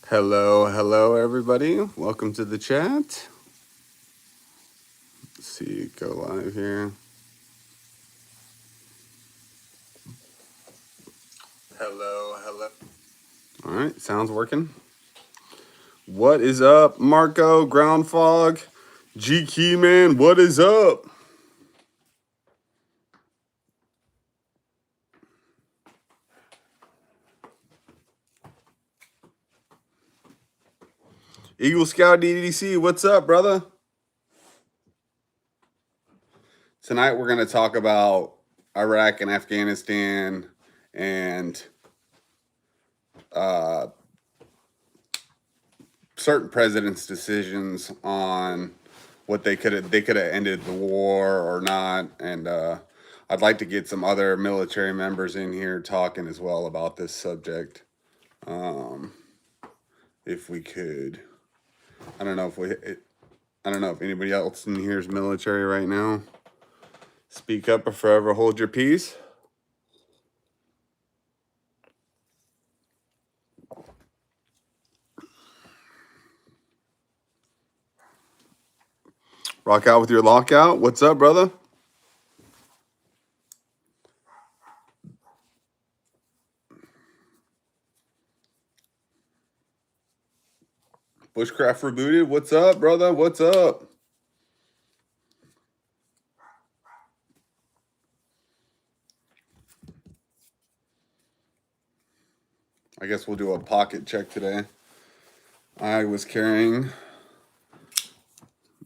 Hello, everybody. Welcome to the chat. Let's see, go live here. Hello. All right, sounds working. What is up, Marco, Ground Fog, G Key Man? What is up? Eagle Scout DDC, what's up, brother? Tonight we're going to talk about Iraq and Afghanistan and certain presidents' decisions on what they could have ended the war or not, and I'd like to get some other military members in here talking as well about this subject, if we could. I don't know if anybody else in here is military right now. Speak up or forever hold your peace. Rock out with your lockout. What's up, brother? Bushcraft rebooted. What's up, brother? What's up? I guess we'll do a pocket check today. I was carrying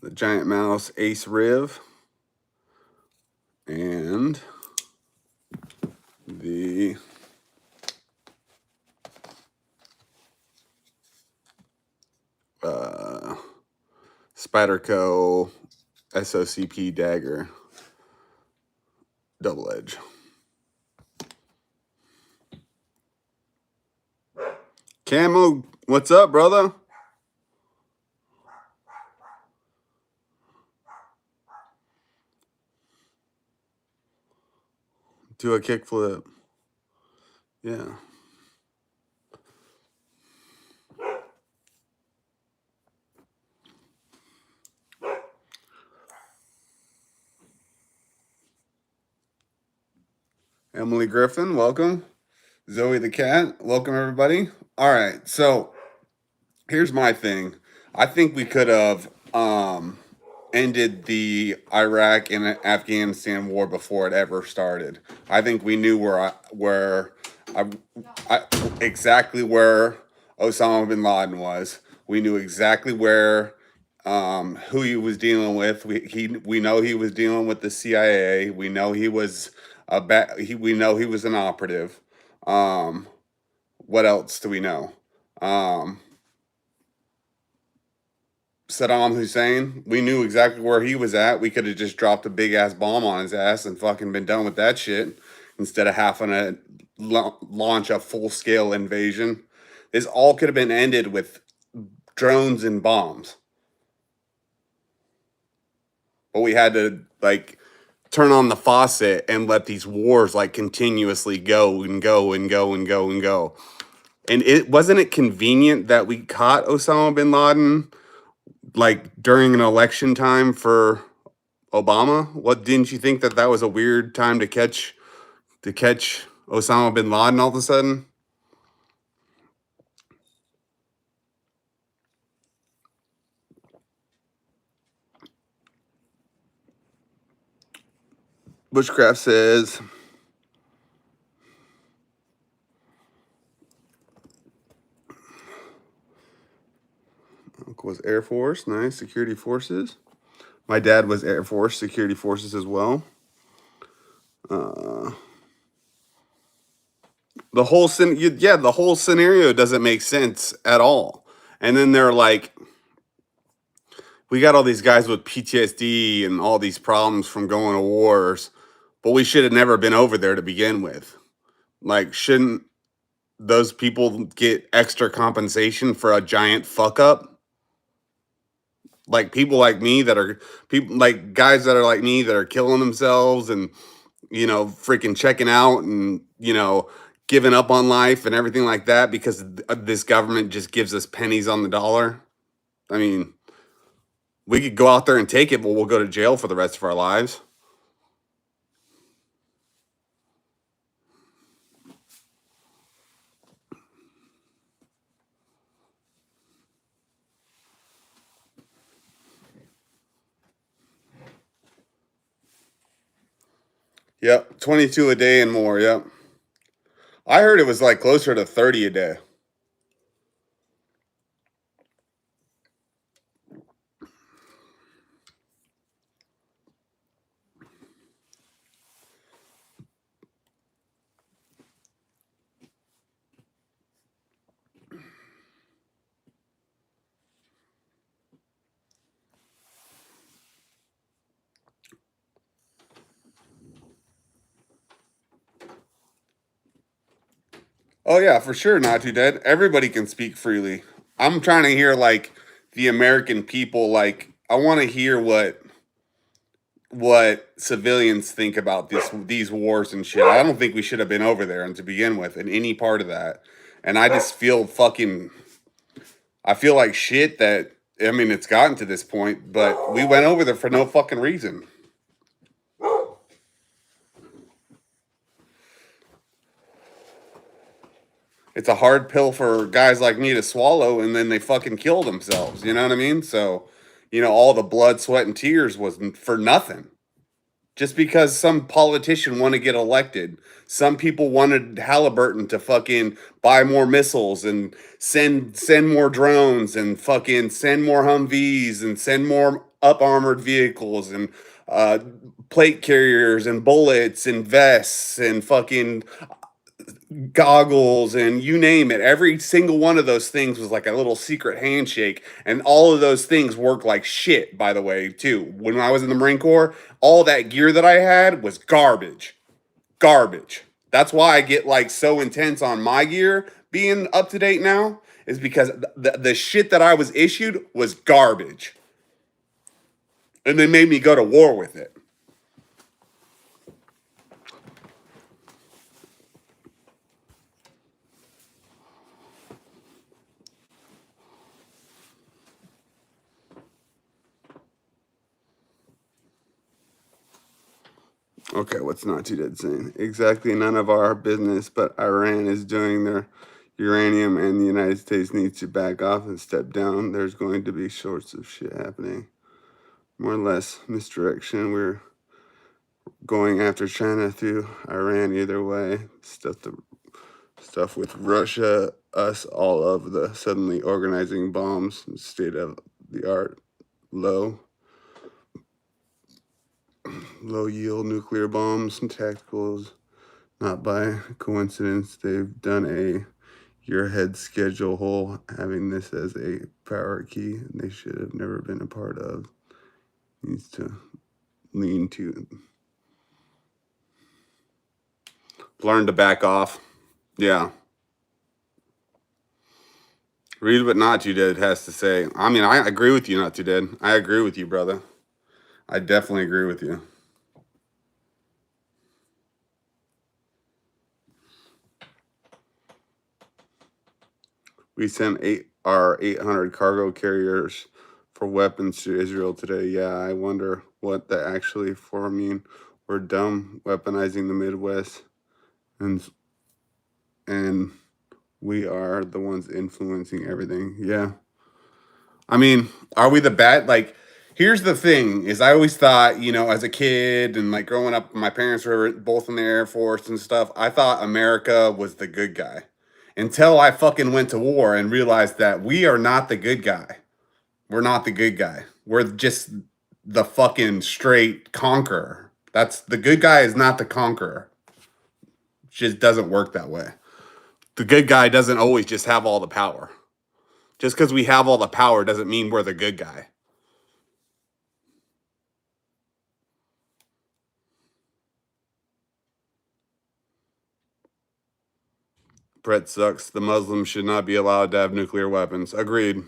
the Giant Mouse Ace Riv and the Spyderco SOCP dagger double edge. Camo, what's up, brother? Do a kickflip. Yeah. Emily Griffin, welcome. Zoe the cat, welcome everybody. All right, so here's my thing. I think we could have ended the Iraq and Afghanistan war before it ever started. I think we knew exactly where Osama bin Laden was. We knew exactly where who he was dealing with. We know he was dealing with the CIA. We know he was we know he was an operative. What else do we know? Saddam Hussein, we knew exactly where he was at. We could have just dropped a big ass bomb on his ass and fucking been done with that shit instead of having to launch a full scale invasion. This all could have been ended with drones and bombs. But we had to turn on the faucet and let these wars continuously go and go and go and go and go. And it wasn't it convenient that we caught Osama bin Laden during an election time for Obama? What, didn't you think that was a weird time to catch Osama bin Laden all of a sudden? Bushcraft says Uncle was Air Force, nice. Security Forces. My dad was Air Force, Security Forces as well. The whole scenario doesn't make sense at all. And then they're like, we got all these guys with PTSD and all these problems from going to wars, but we should have never been over there to begin with. Shouldn't those people get extra compensation for a giant fuck up? People like me that are guys that are like me that are killing themselves and freaking checking out and giving up on life and everything like that because this government just gives us pennies on the dollar. I mean, we could go out there and take it, but we'll go to jail for the rest of our lives. Yep, 22 a day and more. Yep. I heard it was like closer to 30 a day. Oh yeah, for sure, not too dead. Everybody can speak freely. I'm trying to hear like the American people. Like, I want to hear what civilians think about these wars and shit. I don't think we should have been over there and to begin with in any part of that. And I just feel fucking. I feel like shit that I mean it's gotten to this point, but we went over there for no fucking reason. It's a hard pill for guys like me to swallow, and then they fucking kill themselves. You know what I mean? So, all the blood, sweat, and tears was for nothing. Just because some politician want to get elected. Some people wanted Halliburton to fucking buy more missiles and send more drones and fucking send more Humvees and send more up armored vehicles and uh, plate carriers and bullets and vests and fucking goggles and you name it. Every single one of those things was like a little secret handshake. And all of those things work like shit, by the way, too. When I was in the Marine Corps, all that gear that I had was garbage. Garbage. That's why I get like so intense on my gear being up to date now, is because the shit that I was issued was garbage. And they made me go to war with it. Okay, what's not too dead saying? Exactly none of our business, but Iran is doing their uranium and the United States needs to back off and step down. There's going to be sorts of shit happening. More or less misdirection. We're going after China through Iran either way. Stuff with Russia, us, all of the suddenly organizing bombs, state of the art, low yield nuclear bombs and tacticals. Not by coincidence, they've done a your head schedule hole, having this as a power key, and they should have never been a part of. Needs to learn to back off. Yeah. Read what Not Too Dead has to say. I mean, I agree with you, Not Too Dead. I agree with you, brother. I definitely agree with you. We sent our 800 cargo carriers for weapons to Israel today. Yeah, I wonder what that actually for. I mean, we're dumb weaponizing the Midwest, and we are the ones influencing everything. Yeah. I mean, are we the bad? Like, here's the thing: is I always thought, as a kid and like growing up, my parents were both in the Air Force and stuff. I thought America was the good guy until I fucking went to war and realized that we are not the good guy. We're not the good guy. We're just the fucking straight conqueror. That's the good guy is not the conqueror. It just doesn't work that way. The good guy doesn't always just have all the power. Just because we have all the power doesn't mean we're the good guy. Brett sucks. The Muslims should not be allowed to have nuclear weapons. Agreed.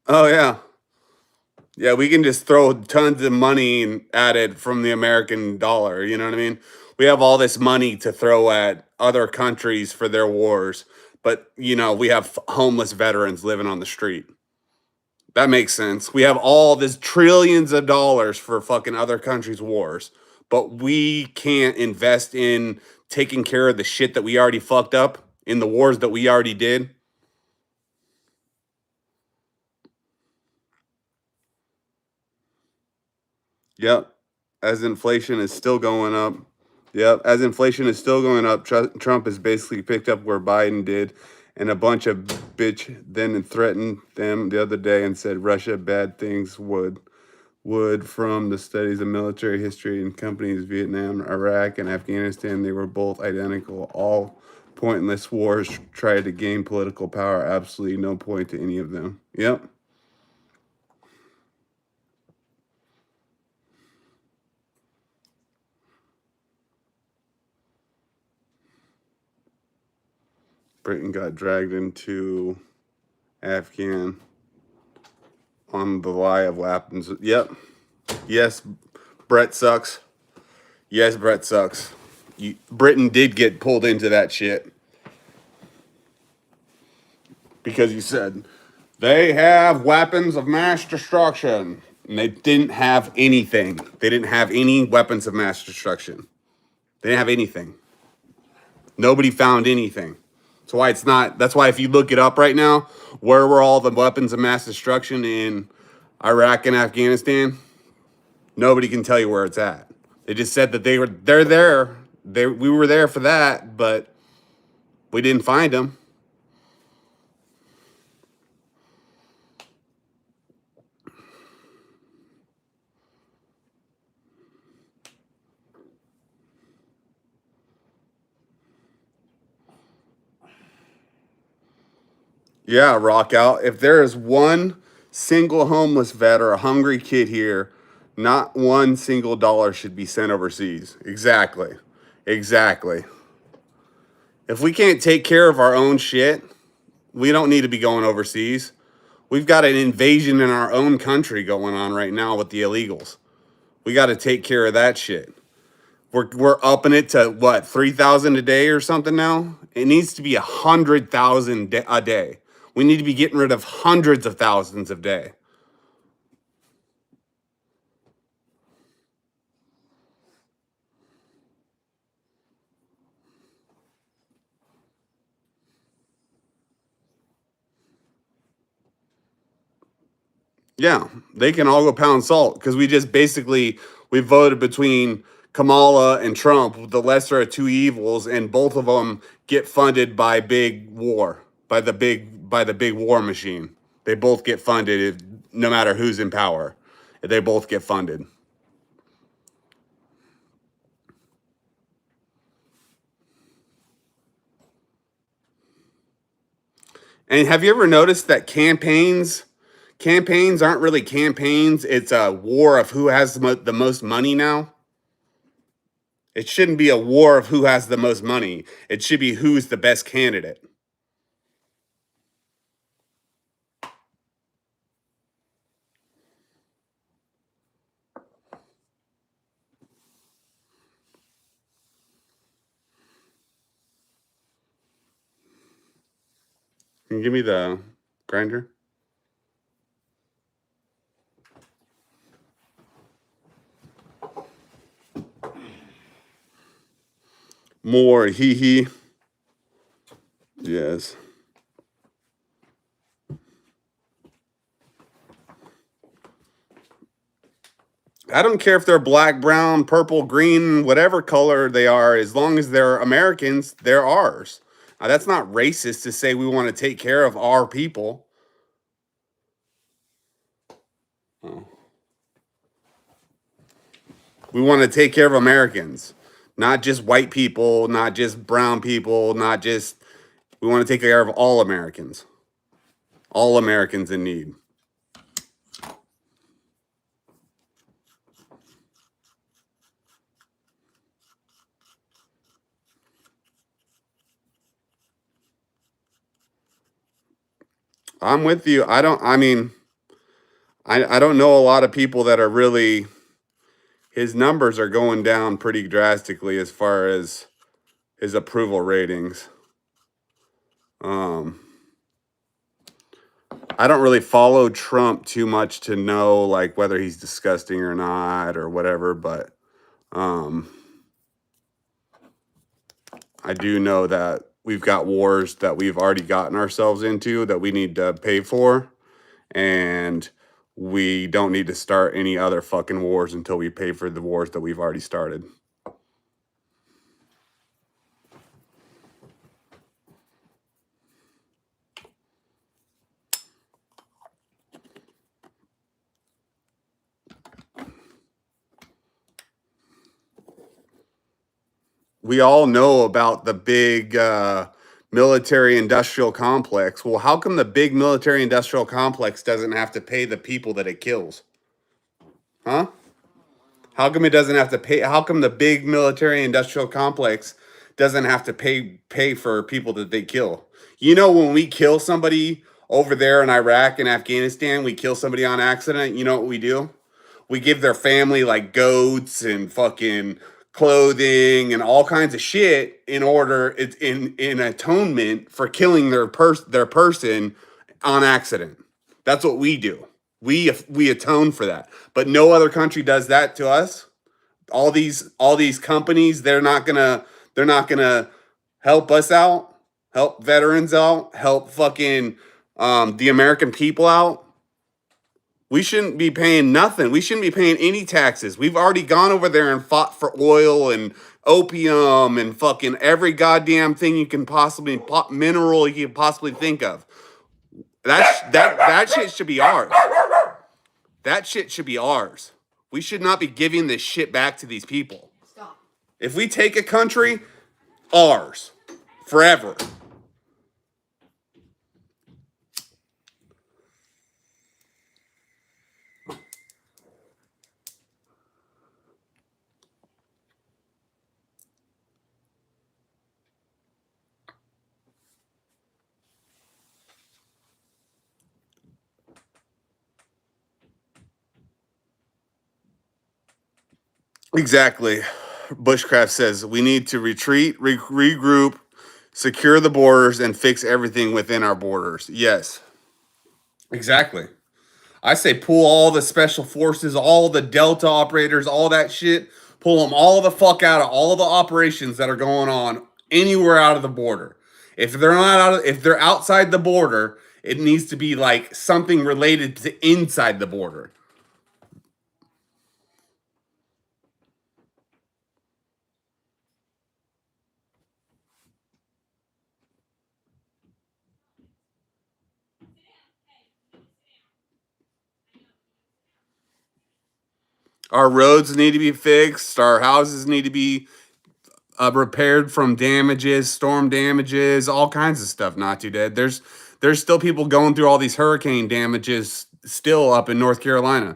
Oh yeah. Yeah, we can just throw tons of money at it from the American dollar, you know what I mean? We have all this money to throw at other countries for their wars, but we have homeless veterans living on the street. That makes sense. We have all this trillions of dollars for fucking other countries' wars, but we can't invest in taking care of the shit that we already fucked up in the wars that we already did. Yep. As inflation is still going up. Yep. As inflation is still going up, Trump has basically picked up where Biden did. And a bunch of bitch then threatened them the other day and said Russia bad things would from the studies of military history in companies Vietnam, Iraq, and Afghanistan. They were both identical. All pointless wars tried to gain political power. Absolutely no point to any of them. Yep. Britain got dragged into Afghan on the lie of what happens. Yep. Yes, Brett sucks. Yes, Brett sucks. Britain did get pulled into that shit because you said they have weapons of mass destruction. And they didn't have anything. They didn't have any weapons of mass destruction. They didn't have anything. Nobody found anything. That's why if you look it up right now, where were all the weapons of mass destruction in Iraq and Afghanistan? Nobody can tell you where it's at. They just said that they're there. We were there for that, but we didn't find them. Yeah, rock out. If there is one single homeless vet or a hungry kid here, not one single dollar should be sent overseas. Exactly. Exactly. If we can't take care of our own shit, we don't need to be going overseas. We've got an invasion in our own country going on right now with the illegals. We got to take care of that shit. We're upping it to what, 3,000 a day or something now? It needs to be 100,000 a day. We need to be getting rid of hundreds of thousands a day. Yeah, they can all go pound salt because we voted between Kamala and Trump, the lesser of two evils, and both of them get funded by big war, by the big war machine. They both get funded no matter who's in power. They both get funded. And have you ever noticed that campaigns aren't really campaigns? It's a war of who has the most money now. It shouldn't be a war of who has the most money. It should be who's the best candidate. Can you give me the grinder? More hee hee. Yes. I don't care if they're black, brown, purple, green, whatever color they are, as long as they're Americans, they're ours. That's not racist to say we want to take care of our people. Oh. We want to take care of Americans, not just white people, not just brown people, not just. We want to take care of all Americans in need. I'm with you. I mean, I don't know a lot of people that are really. His numbers are going down pretty drastically as far as his approval ratings. Um, I don't really follow Trump too much to know like whether he's disgusting or not or whatever, but um, I do know that we've got wars that we've already gotten ourselves into that we need to pay for, and we don't need to start any other fucking wars until we pay for the wars that we've already started. We all know about the big military industrial complex. Well, how come the big military industrial complex doesn't have to pay the people that it kills? Huh? How come it doesn't have to pay? How come the big military industrial complex doesn't have to pay for people that they kill? You know, when we kill somebody over there in Iraq and Afghanistan, we kill somebody on accident. You know what we do? We give their family like goats and fucking clothing and all kinds of shit in order it's in atonement for killing their person on accident. That's what we do. We atone for that. But no other country does that to us. All these companies, they're not gonna help us out, help veterans out, help fucking the American people out. We shouldn't be paying nothing. We shouldn't be paying any taxes. We've already gone over there and fought for oil and opium and fucking every goddamn thing you can possibly mineral you can possibly think of. That shit should be ours. That shit should be ours. We should not be giving this shit back to these people. Stop. If we take a country, ours forever. Exactly. Bushcraft says we need to retreat, regroup, secure the borders, and fix everything within our borders. Yes, exactly. I say pull all the special forces, all the Delta operators, all that shit. Pull them all the fuck out of all the operations that are going on anywhere out of the border. If they're not if they're outside the border, it needs to be like something related to inside the border. Our roads need to be fixed. Our houses need to be repaired from damages, storm damages, all kinds of stuff. Not too dead. There's still people going through all these hurricane damages still up in North Carolina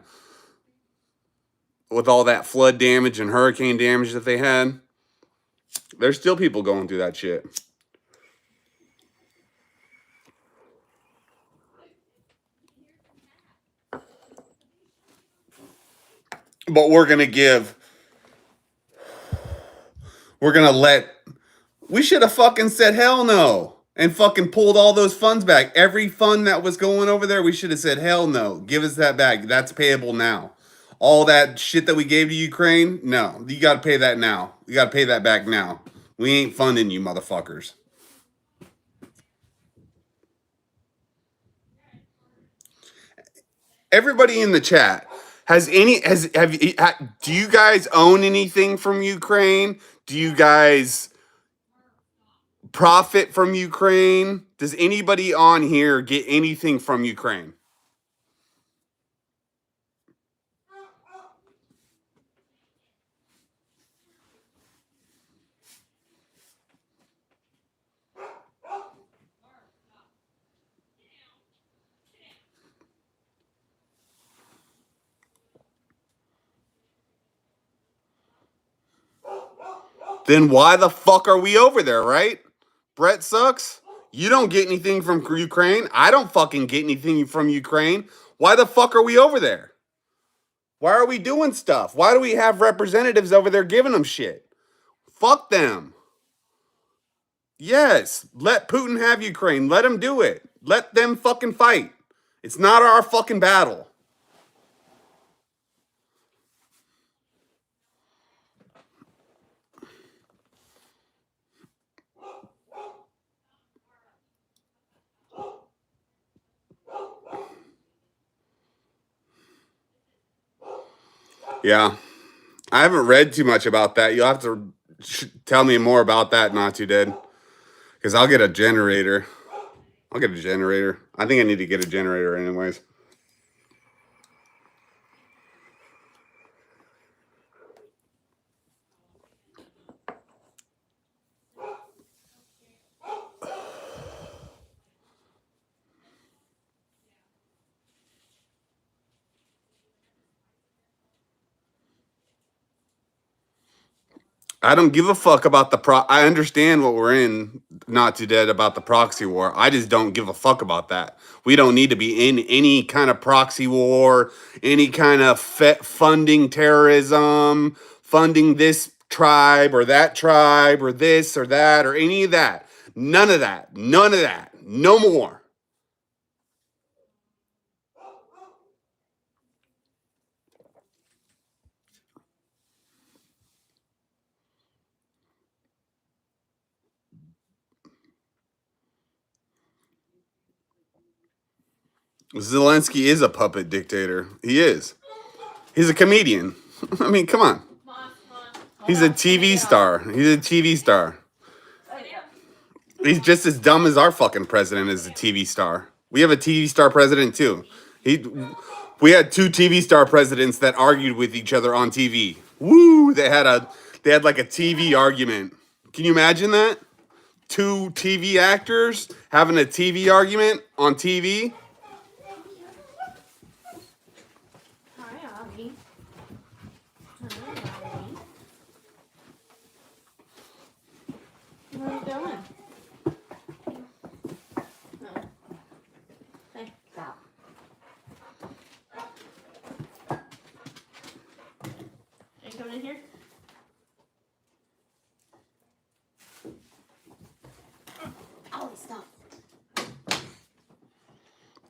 with all that flood damage and hurricane damage that they had. There's still people going through that shit. But we're gonna let we should have fucking said hell no and fucking pulled all those funds back. Every fund that was going over there, we should have said hell no. Give us that back. That's payable now. All that shit that we gave to Ukraine, no. You gotta pay that now. You gotta pay that back now. We ain't funding you, motherfuckers. Everybody in the chat has any has have do you guys own anything from Ukraine? Do you guys profit from Ukraine? Does anybody on here get anything from Ukraine? Then why the fuck are we over there, right? Brett sucks. You don't get anything from Ukraine. I don't fucking get anything from Ukraine. Why the fuck are we over there? Why are we doing stuff? Why do we have representatives over there giving them shit? Fuck them. Yes, let Putin have Ukraine. Let him do it. Let them fucking fight. It's not our fucking battle. Yeah. I haven't read too much about that. You'll have to tell me more about that, Not Too Dead. Because I'll get a generator. I'll get a generator. I think I need to get a generator anyways. I don't give a fuck about I understand what we're in, Not Too Dead, about the proxy war. I just don't give a fuck about that. We don't need to be in any kind of proxy war, any kind of funding terrorism, funding this tribe or that tribe or this or that or any of that. None of that. None of that. No more. Zelensky is a puppet dictator. He is. He's a comedian. I mean, come on. He's a TV star. He's a TV star. He's just as dumb as our fucking president is a TV star. We have a TV star president too. We had two TV star presidents that argued with each other on TV. Woo! They had like a TV argument. Can you imagine that? Two TV actors having a TV argument on TV. Hi, Avi. What are you doing? No. Hey, stop. Are you coming in here? Oh, stop.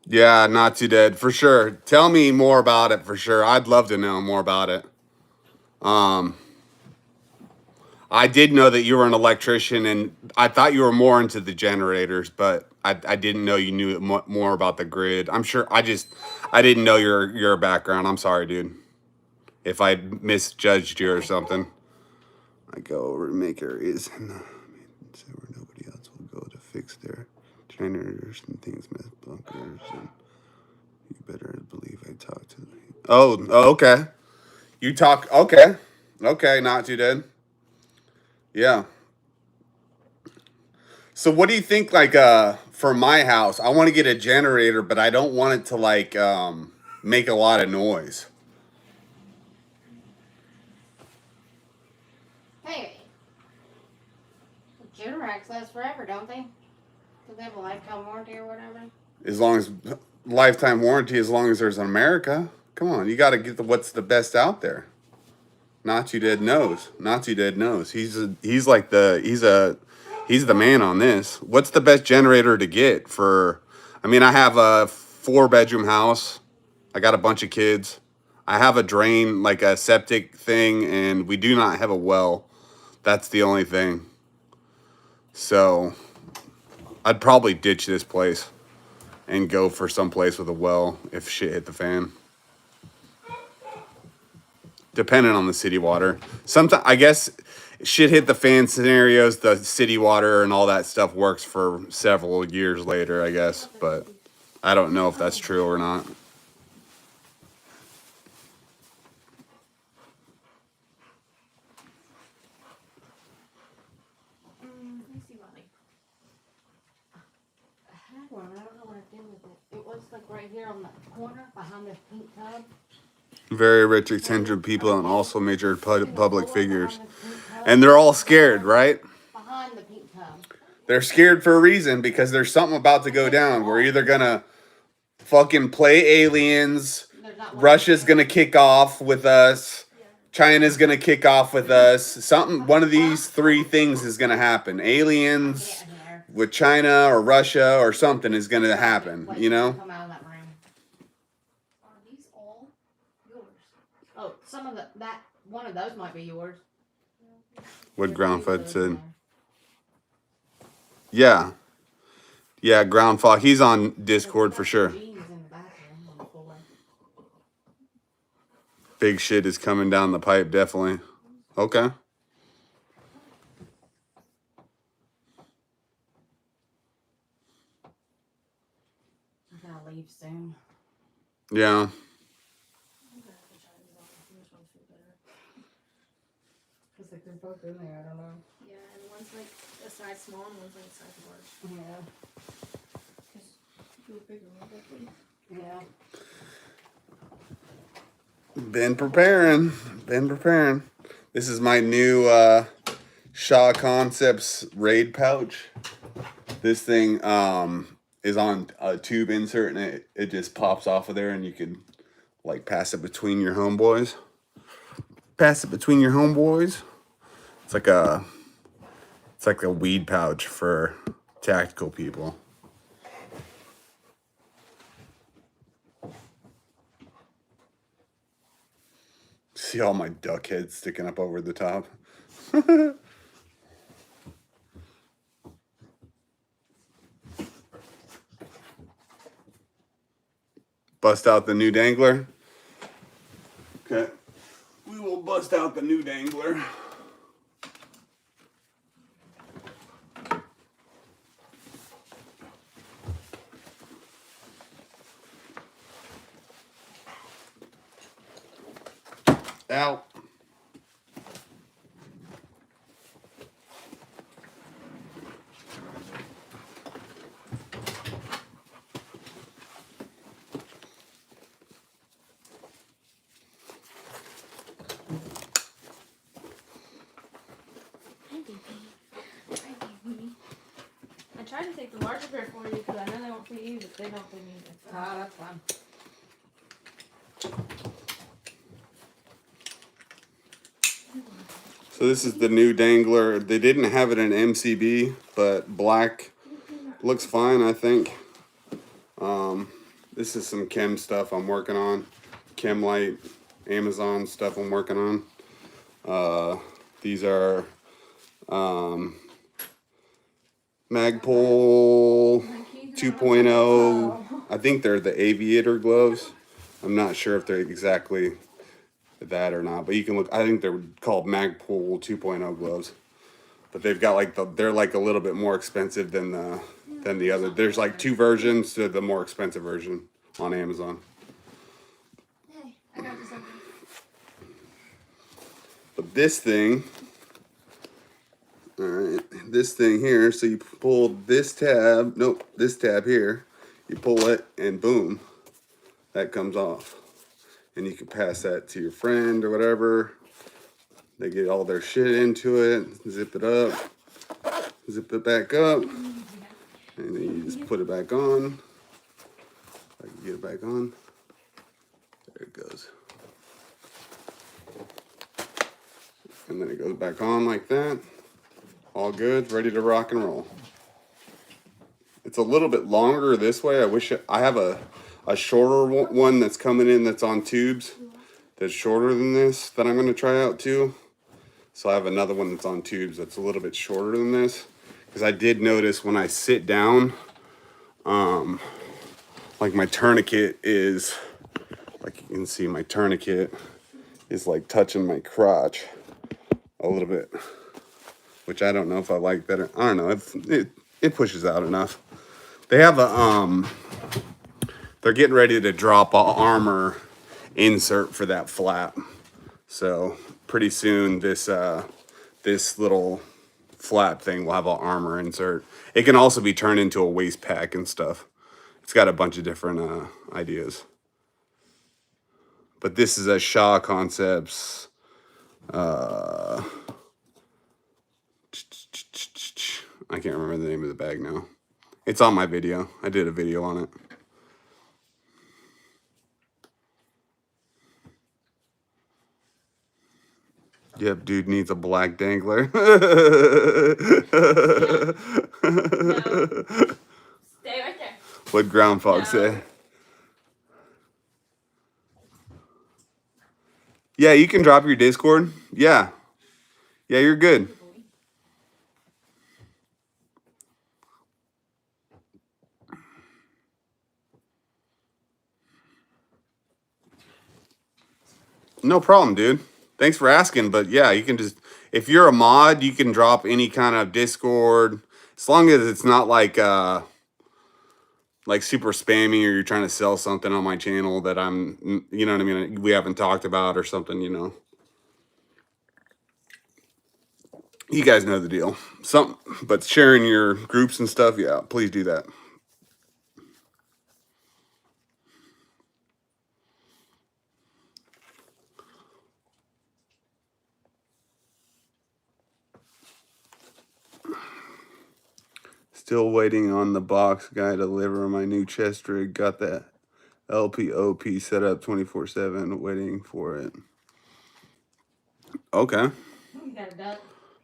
Yeah, Not Too Dead for sure. Tell me more about it for sure. I'd love to know more about it. I did know that you were an electrician, and I thought you were more into the generators, but I didn't know you knew more about the grid. I'm sure I didn't know your background. I'm sorry, dude, if I misjudged you or something. I go over and make areas where nobody else will go to fix their generators and things, bunkers, and you better believe I talk to them. Oh, okay. You talk, okay. Okay, Not Too Dead. Yeah. So what do you think, like, for my house? I want to get a generator, but I don't want it to, like, make a lot of noise. Hey, Generacs last forever, don't they? Do they have a lifetime warranty or whatever? As long as, lifetime warranty, as long as there's an America. Come on, you got to get what's the best out there. Not Too Dead knows. Not Too Dead knows. He's the man on this. What's the best generator to get for? I mean, I have a 4-bedroom house. I got a bunch of kids. I have a drain, like a septic thing, and we do not have a well. That's the only thing. So I'd probably ditch this place and go for some place with a well if shit hit the fan. Depending on the city water. Sometimes, I guess, shit hit the fan scenarios, the city water and all that stuff works for several years later, I guess. But I don't know if that's true or not. Let me see, Mommy. I had one. I don't know what I did with it. It was like right here on the corner behind this pink tub. Very rich, eccentric people and also major public figures. And they're all scared, right? Behind the pink tub. They're scared for a reason because there's something about to go down. We're either gonna fucking play aliens, Russia's gonna kick off with us, China's gonna kick off with us. Something, one of these three things is gonna happen. Aliens with China or Russia or something is gonna happen. You know. Come out of that room. Are these all yours? Oh, some of that one of those might be yours. What Groundfoot said. Yeah. Yeah, Groundfog. He's on Discord for sure. Big shit is coming down the pipe, definitely. Okay. I'm gonna leave soon. Yeah. Cause like they're both in there. I don't know. Yeah, and one's like a size small and one's like a size large. Yeah. Cause you were bigger, right? Yeah. Been preparing. This is my new Shaw Concepts raid pouch. This thing is on a tube insert and it just pops off of there and you can like pass it between your homeboys. It's like a weed pouch for tactical people. See all my duck heads sticking up over the top. Bust out the new dangler. Okay. We will bust out the new dangler. Out. I tried to take the larger pair for you because I know they won't fit you, but they don't fit me either. Ah, that's fine. So this is the new dangler. They didn't have it in MCB, but black looks fine, I think. This is some chem stuff I'm working on. Chem light, Amazon stuff I'm working on. These are Magpul 2.0. I think they're the aviator gloves. I'm not sure if they're exactly that or not, but you can look. I think they're called Magpul 2.0 gloves, but they've got like they're like a little bit more expensive than the other. There's like two versions to the more expensive version on Amazon. Hey, I got you something. But this thing, all right, this thing here. So you pull this tab. Nope, this tab here. You pull it, and boom, that comes off. And you can pass that to your friend or whatever. They get all their shit into it, zip it up, zip it back up, and then you just put it back on. I can get it back on. There it goes. And then it goes back on like that. All good, ready to rock and roll. It's a little bit longer this way. I wish I have a shorter one that's coming in that's on tubes that's shorter than this that I'm going to try out too. So I have another one that's on tubes that's a little bit shorter than this, because I did notice when I sit down, like my tourniquet is, like you can see my tourniquet is like touching my crotch a little bit, which I don't know if I like that. I don't know. It pushes out enough. They have a, they're getting ready to drop a armor insert for that flap. So pretty soon this little flap thing will have an armor insert. It can also be turned into a waist pack and stuff. It's got a bunch of different ideas. But this is a Shaw Concepts I can't remember the name of the bag now. It's on my video. I did a video on it. Yep, dude needs a black dangler. No. Stay right there. What Groundhog No. say? Yeah, you can drop your Discord. Yeah. Yeah, you're good. No problem, dude. Thanks for asking, but yeah, you can just, if you're a mod, you can drop any kind of Discord, as long as it's not like super spammy, or you're trying to sell something on my channel that I'm, you know what I mean, we haven't talked about or something, you know. You guys know the deal. But sharing your groups and stuff, yeah, please do that. Still waiting on the box guy to deliver my new chest rig. Got that LPOP set up 24/7, waiting for it. Okay. You got it done.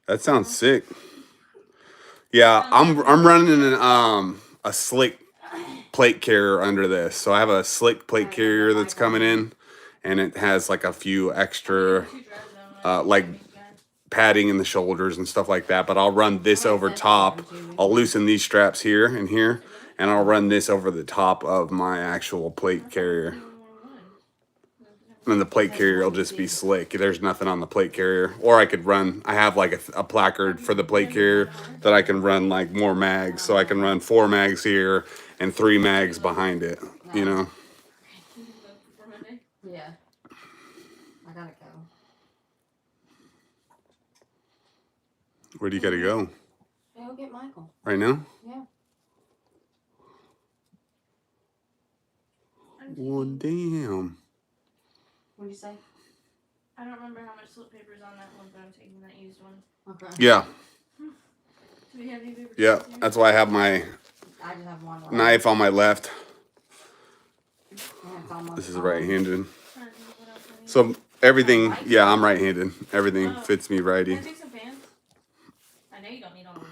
That sounds sick. Yeah, I'm running a slick plate carrier under this. So I have a slick plate carrier that's coming in, and it has like a few extra like padding in the shoulders and stuff like that. But I'll run this over top. I'll loosen these straps here and here, and I'll run this over the top of my actual plate carrier. And the plate carrier will just be slick. There's nothing on the plate carrier. Or I could run, I have like a placard for the plate carrier that I can run like more mags. So I can run 4 mags here and 3 mags behind it, you know? Yeah. I gotta go. Where do you gotta go? Go get Michael. Right now? Yeah. Well, damn. What'd you say? I don't remember how much slip paper is on that one, but I'm taking that used one. Okay. Yeah. Do we have any paper? Yeah. That's why I have my I just have one left. knife on my left. And it's almost This is gone. right-handed. Trying to think what else I need. So everything, yeah, I'm right-handed. Everything fits me righty. Can I take some pants? I know you don't need all of them.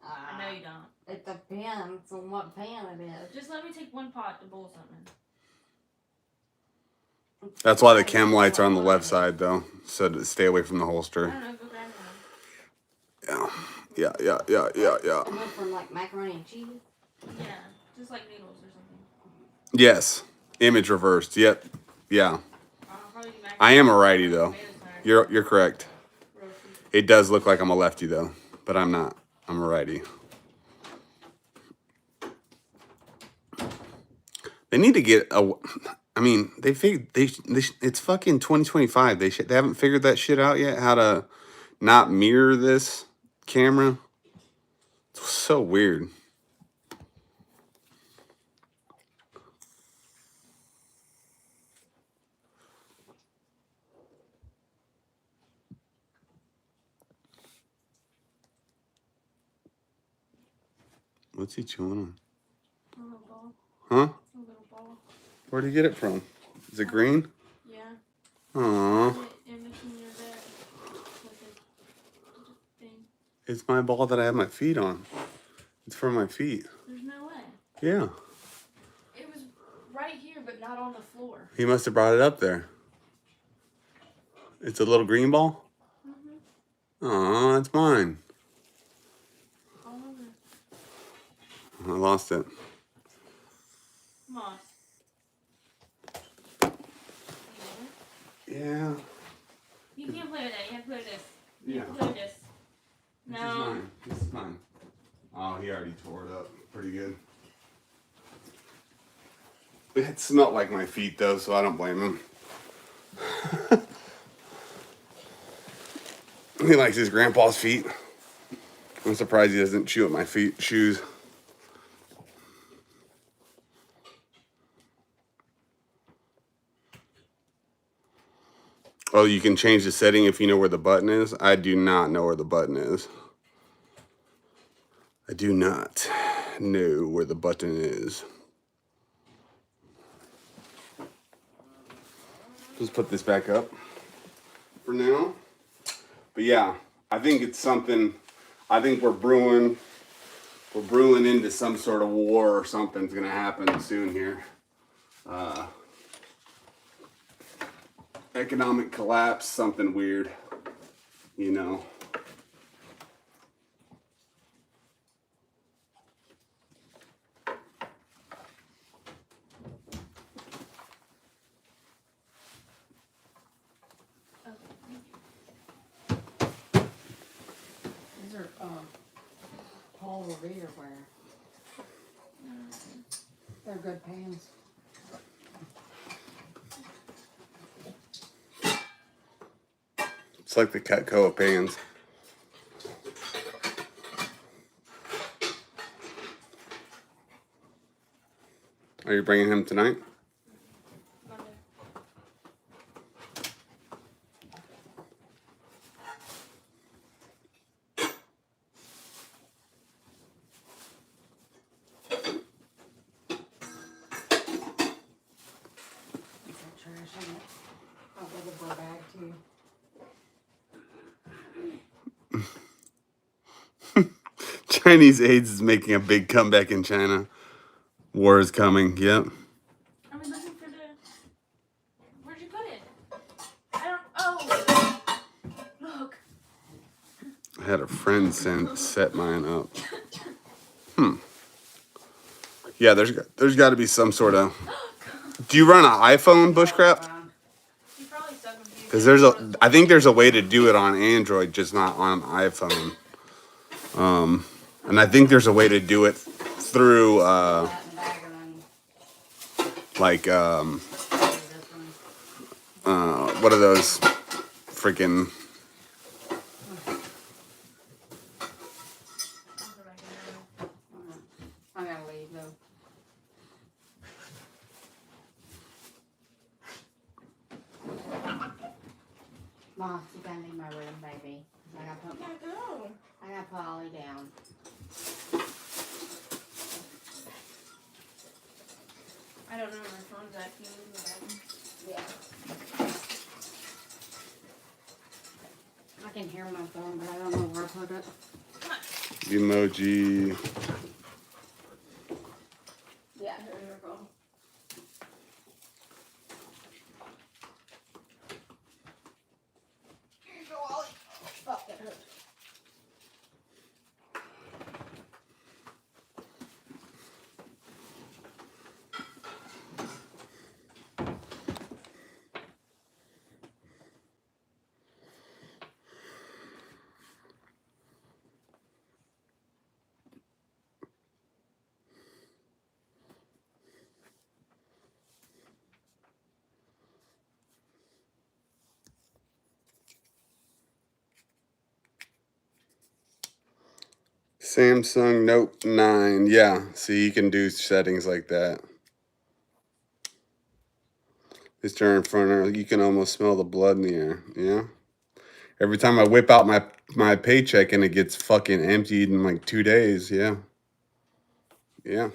I know you don't. It depends on what pan it is. Just let me take one pot to boil something. That's why the chem lights are on the left side, though, so to stay away from the I holster. don't know, go grab one. Yeah. And then from like macaroni and cheese. Yeah, just like noodles or something. Yes. Image reversed. Yep. Yeah. Probably do macaroni. I am a righty, though. Tomatoes You're correct. and roasted. It does look like I'm a lefty, though, but I'm not. I'm a righty. They need to get a. I mean, it's fucking 2025. They haven't figured that shit out yet. How to not mirror this camera. It's so weird. What's he chewing on? A little ball. Huh? A little ball. Where'd he get it from? Is it green? Yeah. Aww. In between your bed. With a thing. It's my ball that I have my feet on. It's for my feet. There's no way. Yeah. It was right here, but not on the floor. He must have brought it up there. It's a little green ball? Mm-hmm. Aw, it's mine. All over. I lost it. Moss. Yeah. You can't play with that. You have to play with this. You Yeah. have to play with this. No. This is mine. Oh, he already tore it up pretty good. It smelled like my feet, though, so I don't blame him. He likes his grandpa's feet. I'm surprised he doesn't chew at my shoes. Oh, you can change the setting if you know where the button is? I do not know where the button is. I do not know where the button is. Just put this back up for now. But yeah, I think it's something. I think we're brewing into some sort of war or something's gonna happen soon here. Economic collapse, something weird, you know. These are Paul Revere ware. They're good pans. It's like the Cutco pans. Are you bringing him tonight? Monday. Is that trash in it? I'll give a bag too. Chinese AIDS is making a big comeback in China. War is coming. Yep. I was looking for the. Where'd you put it? I don't. Oh! Look. I had a friend set mine up. Yeah, there's got to be some sort of. Do you run an iPhone, Bushcraft? You probably suck a few. Because I think there's a way to do it on Android, just not on iPhone. And I think there's a way to do it through That in the bag and then like this one. what are those freaking I gotta leave though. Mom, you gotta leave my room, baby. I gotta put Ollie down. I don't know where my phone's at. Can you move the bag? Yeah. I can hear my phone, but I don't know where I put it. emoji? Yeah, here's your phone. Here you go, Ollie. Oh, that hurt. Samsung Note 9. Yeah, see, you can do settings like that. This turn in front of her, you can almost smell the blood in the air. Yeah. Every time I whip out my paycheck and it gets fucking emptied in like 2 days. Yeah. Yeah.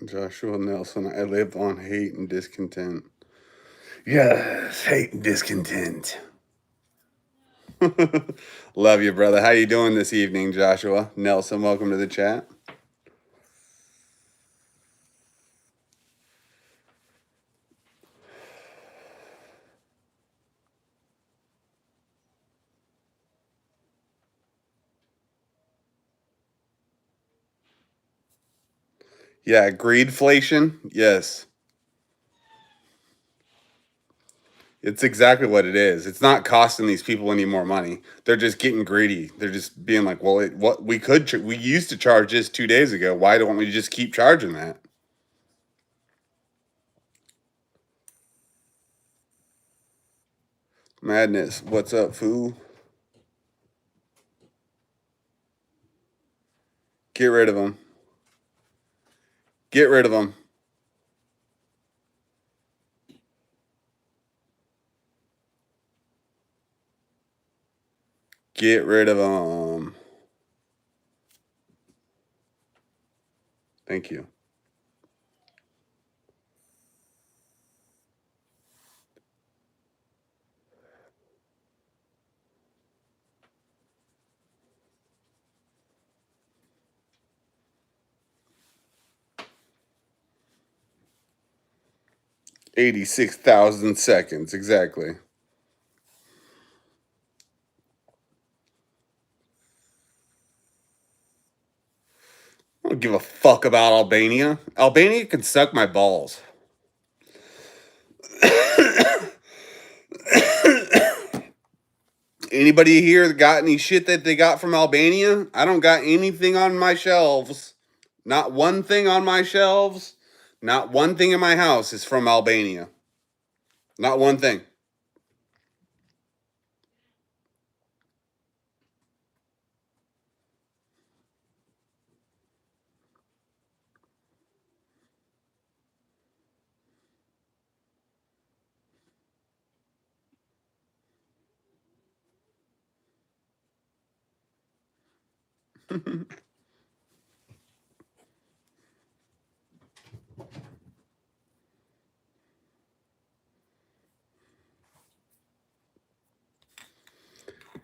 Joshua Nelson, I live on hate and discontent. Yes, hate and discontent. Love you, brother. How you doing this evening, Joshua Nelson? Welcome to the chat. Yeah, greedflation. Yes. It's exactly what it is. It's not costing these people any more money. They're just getting greedy. They're just being like, well, what we used to charge this 2 days ago. Why don't we just keep charging that? Madness. What's up, fool? Get rid of them. Get rid of them. Get rid of them. Thank you. $86,000 exactly. I don't give a fuck about Albania. Albania can suck my balls. Anybody here got any shit that they got from Albania? I don't got anything on my shelves. Not one thing on my shelves. Not one thing in my house is from Albania. Not one thing.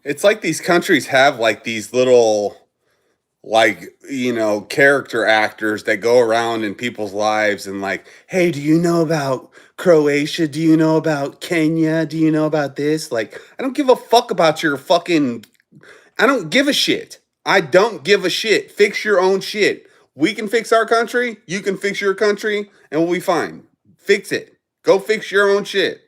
It's like these countries have like these little, like, character actors that go around in people's lives and like, hey, do you know about Croatia? Do you know about Kenya? Do you know about this? Like, I don't give a fuck about your fucking, I don't give a shit. I don't give a shit. Fix your own shit. We can fix our country. You can fix your country and we'll be fine. Fix it. Go fix your own shit.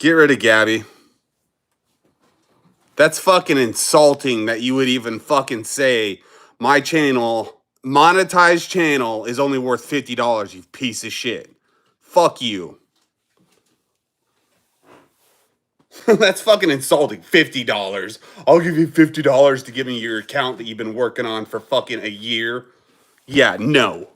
Get rid of Gabby. That's fucking insulting that you would even fucking say my channel, monetized channel, is only worth $50, you piece of shit. Fuck you. That's fucking insulting. $50. I'll give you $50 to give me your account that you've been working on for fucking a year. Yeah, no.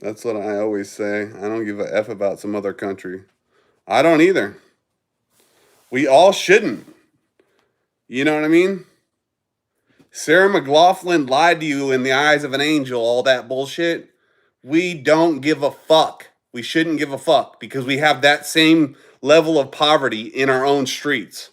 That's what I always say. I don't give a F about some other country. I don't either. We all shouldn't. You know what I mean? Sarah McLaughlin lied to you in the eyes of an angel, all that bullshit. We don't give a fuck. We shouldn't give a fuck because we have that same level of poverty in our own streets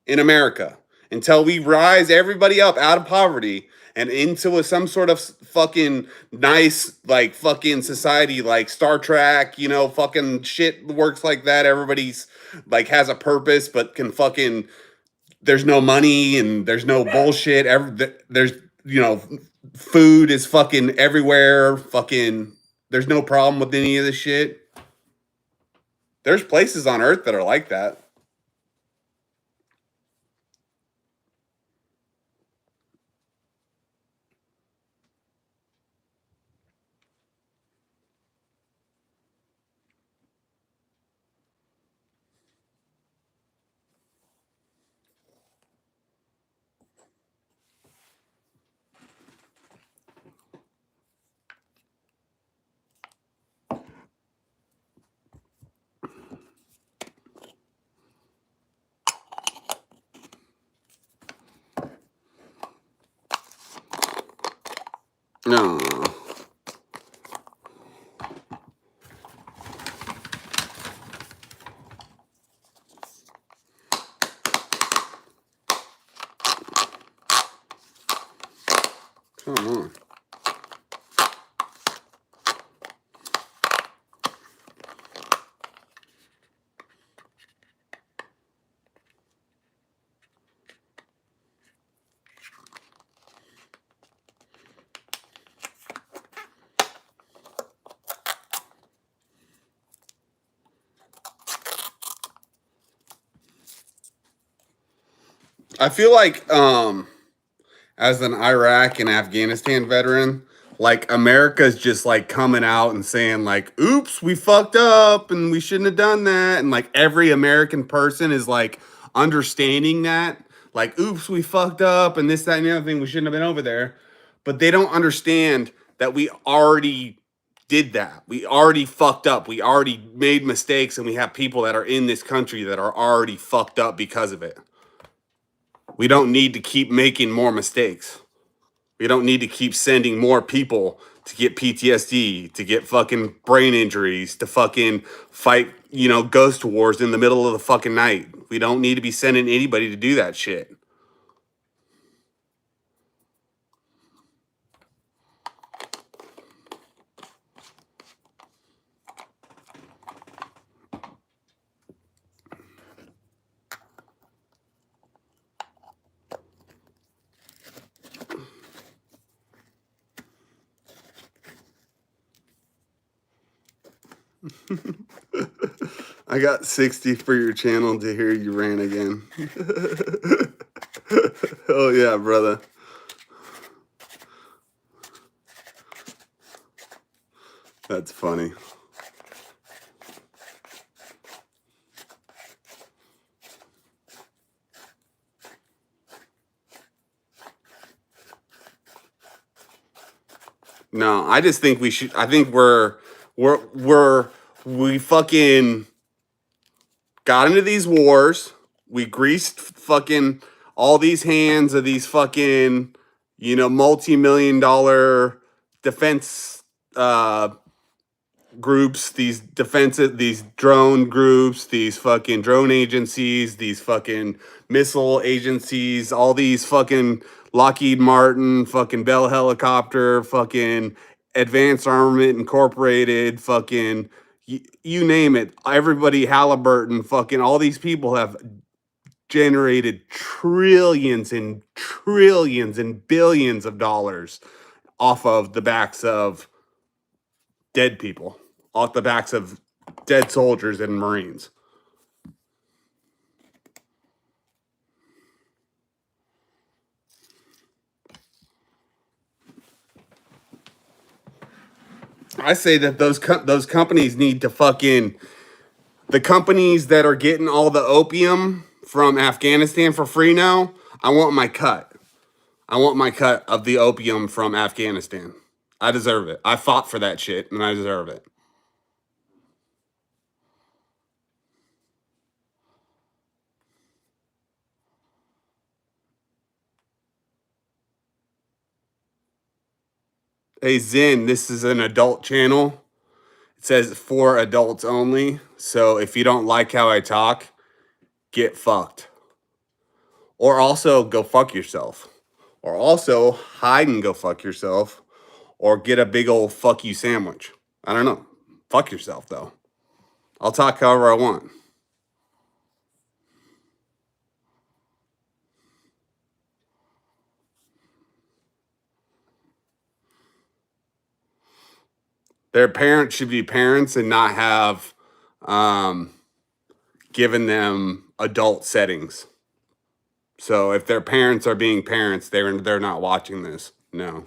in America. Until we rise everybody up out of poverty and into some sort of fucking nice, like, fucking society, like Star Trek, fucking shit works like that. Everybody's like has a purpose, but can fucking, there's no money and there's no bullshit. There's, food is fucking everywhere. Fucking, there's no problem with any of this shit. There's places on Earth that are like that. No. Come on. I feel like as an Iraq and Afghanistan veteran, like America's just like coming out and saying like, "Oops, we fucked up and we shouldn't have done that." And like every American person is like understanding that, like, "Oops, we fucked up and this, that, and the other thing. We shouldn't have been over there." But they don't understand that we already did that. We already fucked up. We already made mistakes, and we have people that are in this country that are already fucked up because of it. We don't need to keep making more mistakes. We don't need to keep sending more people to get PTSD, to get fucking brain injuries, to fucking fight, ghost wars in the middle of the fucking night. We don't need to be sending anybody to do that shit. I got 60 for your channel to hear you rant again. Oh yeah, brother. That's funny. No, I just think we should. I think we fucking got into these wars. We greased fucking all these hands of these fucking, multi-million-dollar defense groups, these drone groups, these fucking drone agencies, these fucking missile agencies, all these fucking Lockheed Martin, fucking Bell Helicopter, fucking Advanced Armament Incorporated, fucking you name it. Everybody, Halliburton, fucking all these people have generated trillions and trillions and billions of dollars off of the backs of dead people, off the backs of dead soldiers and Marines. I say that those companies need to fucking, the companies that are getting all the opium from Afghanistan for free now. I want my cut. I want my cut of the opium from Afghanistan. I deserve it. I fought for that shit, and I deserve it. Hey Zen, this is an adult channel. It says for adults only. So if you don't like how I talk, get fucked. Or also go fuck yourself. Or also hide and go fuck yourself. Or get a big old fuck you sandwich. I don't know. Fuck yourself though. I'll talk however I want. Their parents should be parents and not have given them adult settings. So if their parents are being parents, they're not watching this. No.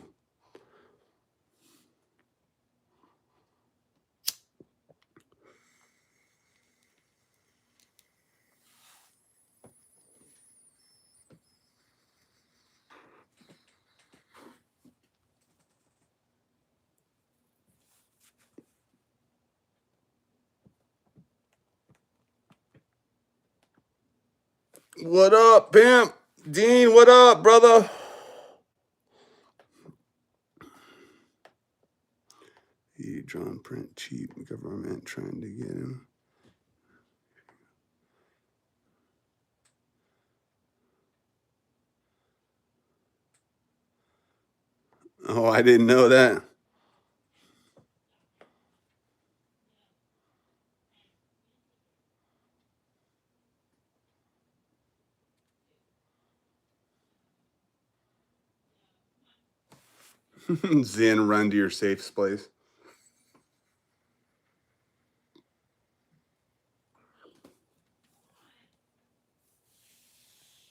What up, pimp? Dean, what up, brother? He drawn print cheap government trying to get him. Oh, I didn't know that. Zen, run to your safe place.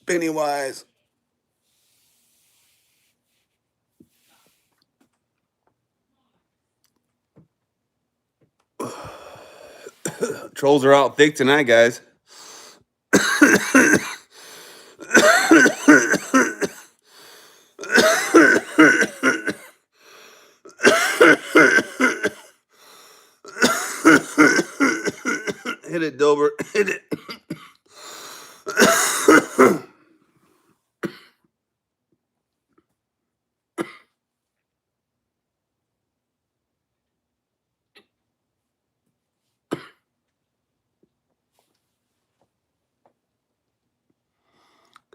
Pennywise. Trolls are out thick tonight, guys. Hit it, Dilbert. Hit it.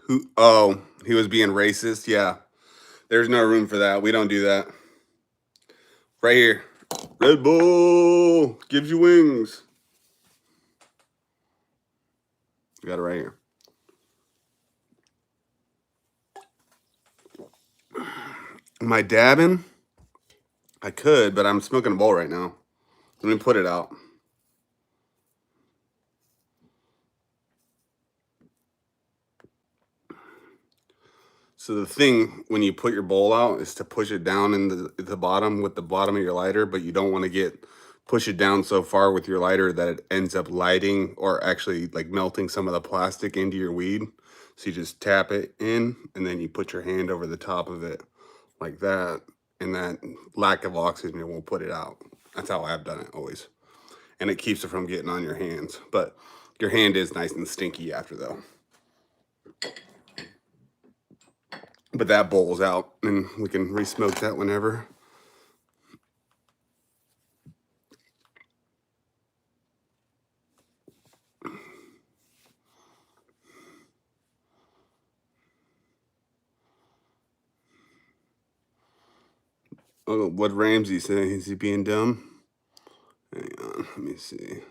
Who? Oh, he was being racist. Yeah, there's no room for that. We don't do that. Right here, Red Bull gives you wings. Got it right here. Am I dabbing? I could, but I'm smoking a bowl right now. Let me put it out. So the thing when you put your bowl out is to push it down in the bottom with the bottom of your lighter, but you don't want to push it down so far with your lighter that it ends up lighting or actually like melting some of the plastic into your weed. So you just tap it in and then you put your hand over the top of it like that, and that lack of oxygen won't put it out. That's how I've done it always. And it keeps it from getting on your hands. But your hand is nice and stinky after though. But that bowl's out and we can re-smoke that whenever. Oh, what Ramsey say? Is he being dumb? Hang on, let me see.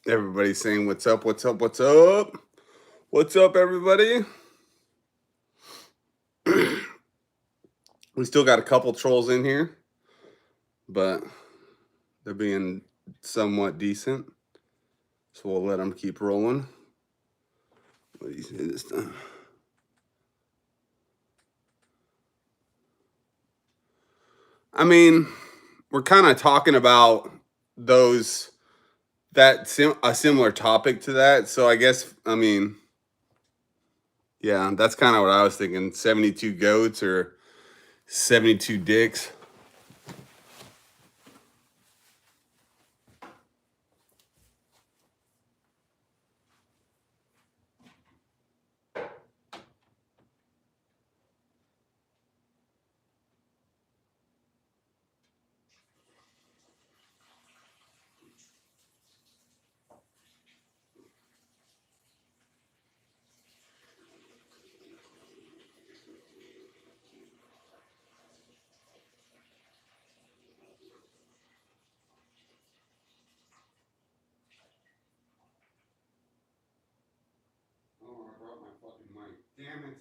Everybody's saying, what's up, what's up, what's up? What's up, everybody? We still got a couple trolls in here, but they're being somewhat decent. So we'll let them keep rolling. What do you say this time? I mean, we're kind of talking about those, a similar topic to that. So I guess, I mean, yeah, that's kind of what I was thinking. 72 goats or 72 dicks. Oh, I brought my fucking mic. Damn it.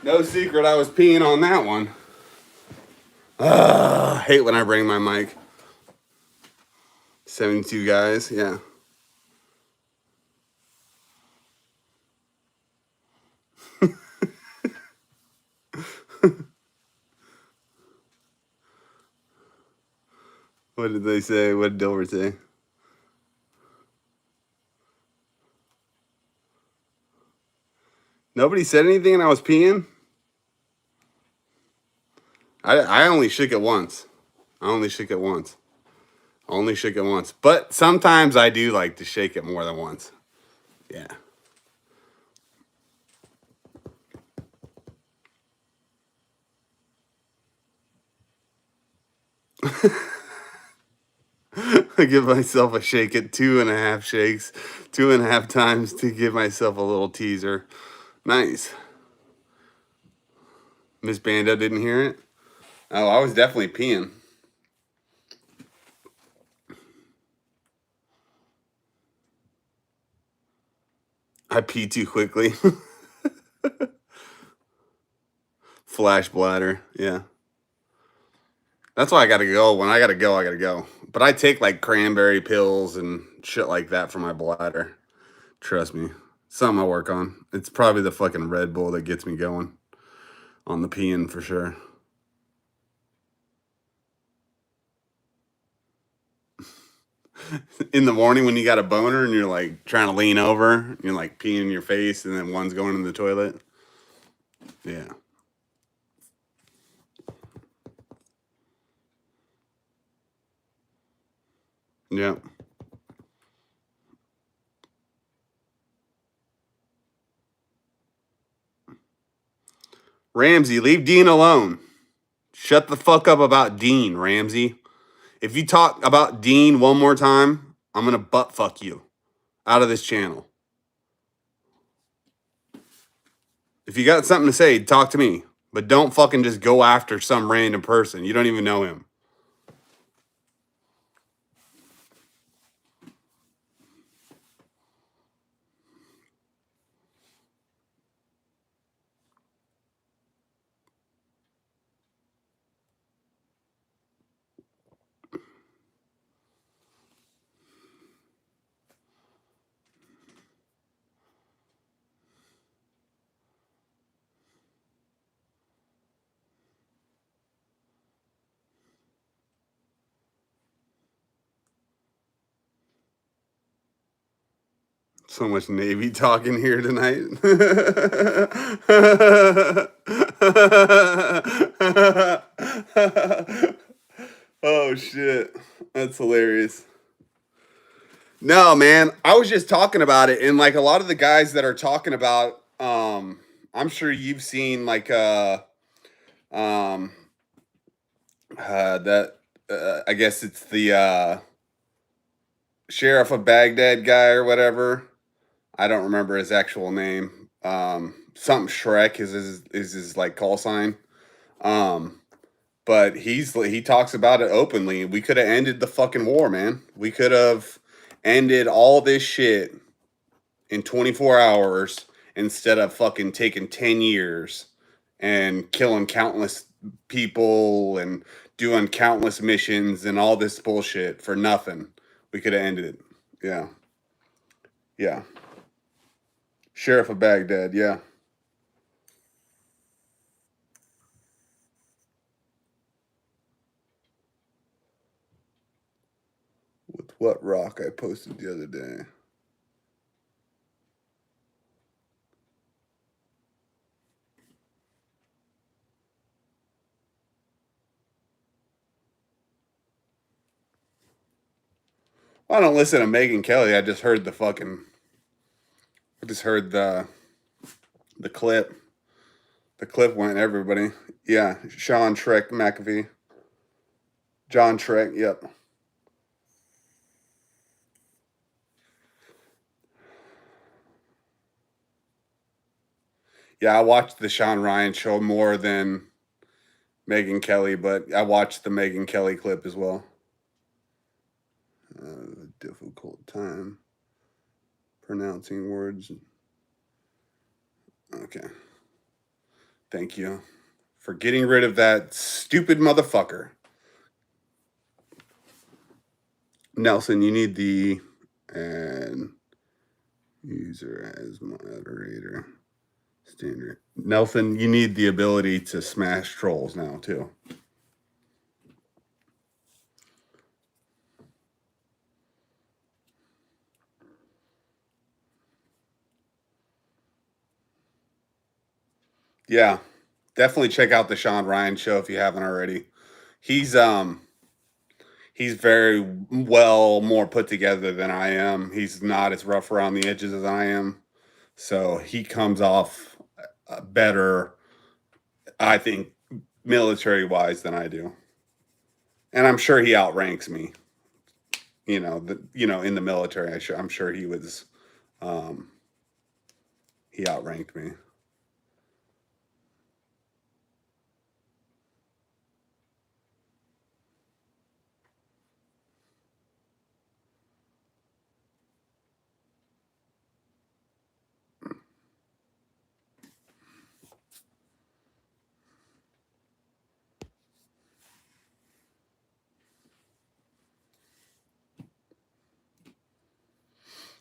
No secret, I was peeing on that one. Hate when I bring my mic. 72 guys, yeah. What did they say? What did Dilbert say? Nobody said anything and I was peeing? I only shook it once. I only shook it once. Only shook it once. But sometimes I do like to shake it more than once. Yeah. I give myself a shake at 2.5 shakes, 2.5 times to give myself a little teaser. Nice. Miss Bando didn't hear it? Oh, I was definitely peeing. I pee too quickly. Flash bladder. Yeah. That's why I gotta go. When I gotta go, I gotta go. But I take like cranberry pills and shit like that for my bladder. Trust me. Something I work on. It's probably the fucking Red Bull that gets me going on the peeing for sure. In the morning when you got a boner and you're like trying to lean over, you're like peeing in your face and then one's going in the toilet. Yeah. Yeah. Ramsey, leave Dean alone. Shut the fuck up about Dean, Ramsey. If you talk about Dean one more time, I'm gonna butt fuck you out of this channel. If you got something to say, talk to me. But don't fucking just go after some random person. You don't even know him. So much Navy talking here tonight. Oh shit. That's hilarious. No, man. I was just talking about it, and like a lot of the guys that are talking about I'm sure you've seen like um that I guess it's the sheriff of Baghdad guy or whatever. I don't remember his actual name. Something Shrek is his like call sign. Um, but he talks about it openly. We could have ended the fucking war, man. We could have ended all this shit in 24 hours instead of fucking taking 10 years and killing countless people and doing countless missions and all this bullshit for nothing. We could have ended it. Yeah. Yeah. Sheriff of Baghdad, yeah. With what rock I posted the other day. Well, I don't listen to Megyn Kelly. I just heard the clip. The clip went everybody. Yeah, Sean Shrek McAfee. John Shrek, yep. Yeah, I watched the Sean Ryan show more than Megyn Kelly, but I watched the Megyn Kelly clip as well. Difficult time pronouncing words. Okay. Thank you for getting rid of that stupid motherfucker. Nelson, you need the and user as moderator standard. Nelson, you need the ability to smash trolls now too. Yeah, definitely check out the Sean Ryan show if you haven't already. He's he's very well more put together than I am. He's not as rough around the edges as I am. So he comes off better, I think, military wise than I do. And I'm sure he outranks me. In the military, I'm sure um, he outranked me.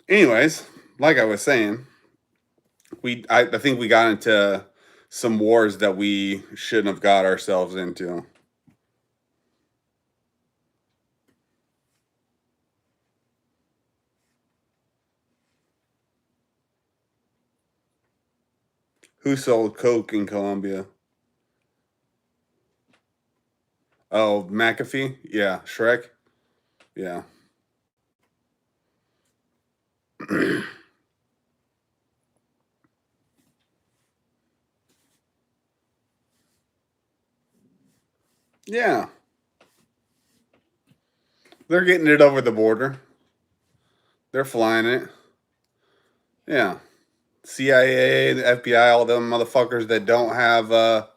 Anyways, like I was saying, I think we got into some wars that we shouldn't have got ourselves into. Who sold coke in Colombia? Oh, McAfee? Yeah, Shrek? Yeah. Yeah. They're getting it over the border. They're flying it. Yeah. CIA, the FBI, all them motherfuckers that don't have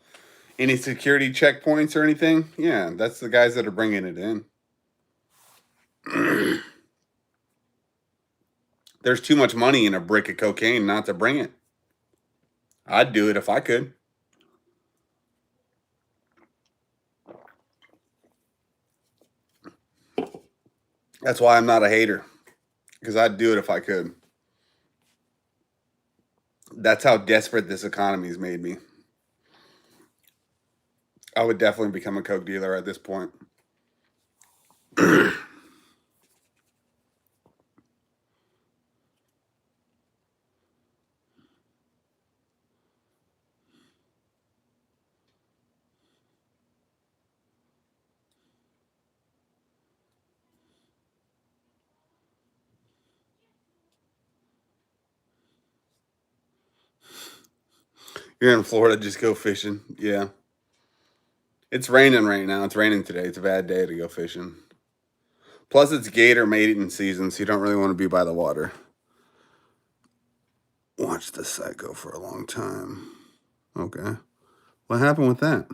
any security checkpoints or anything. Yeah, that's the guys that are bringing it in. There's too much money in a brick of cocaine not to bring it. I'd do it if I could. That's why I'm not a hater, because I'd do it if I could. That's how desperate this economy's made me. I would definitely become a coke dealer at this point. You're in Florida, just go fishing. Yeah. It's raining right now. It's raining today. It's a bad day to go fishing. Plus, it's gator mating season, so you don't really want to be by the water. Watch this site go for a long time. Okay. What happened with that?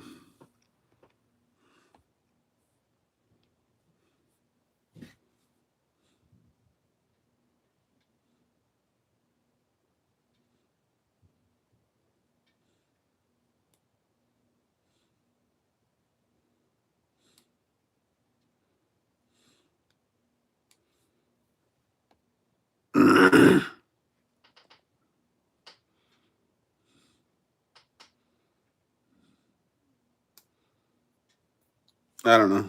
I don't know.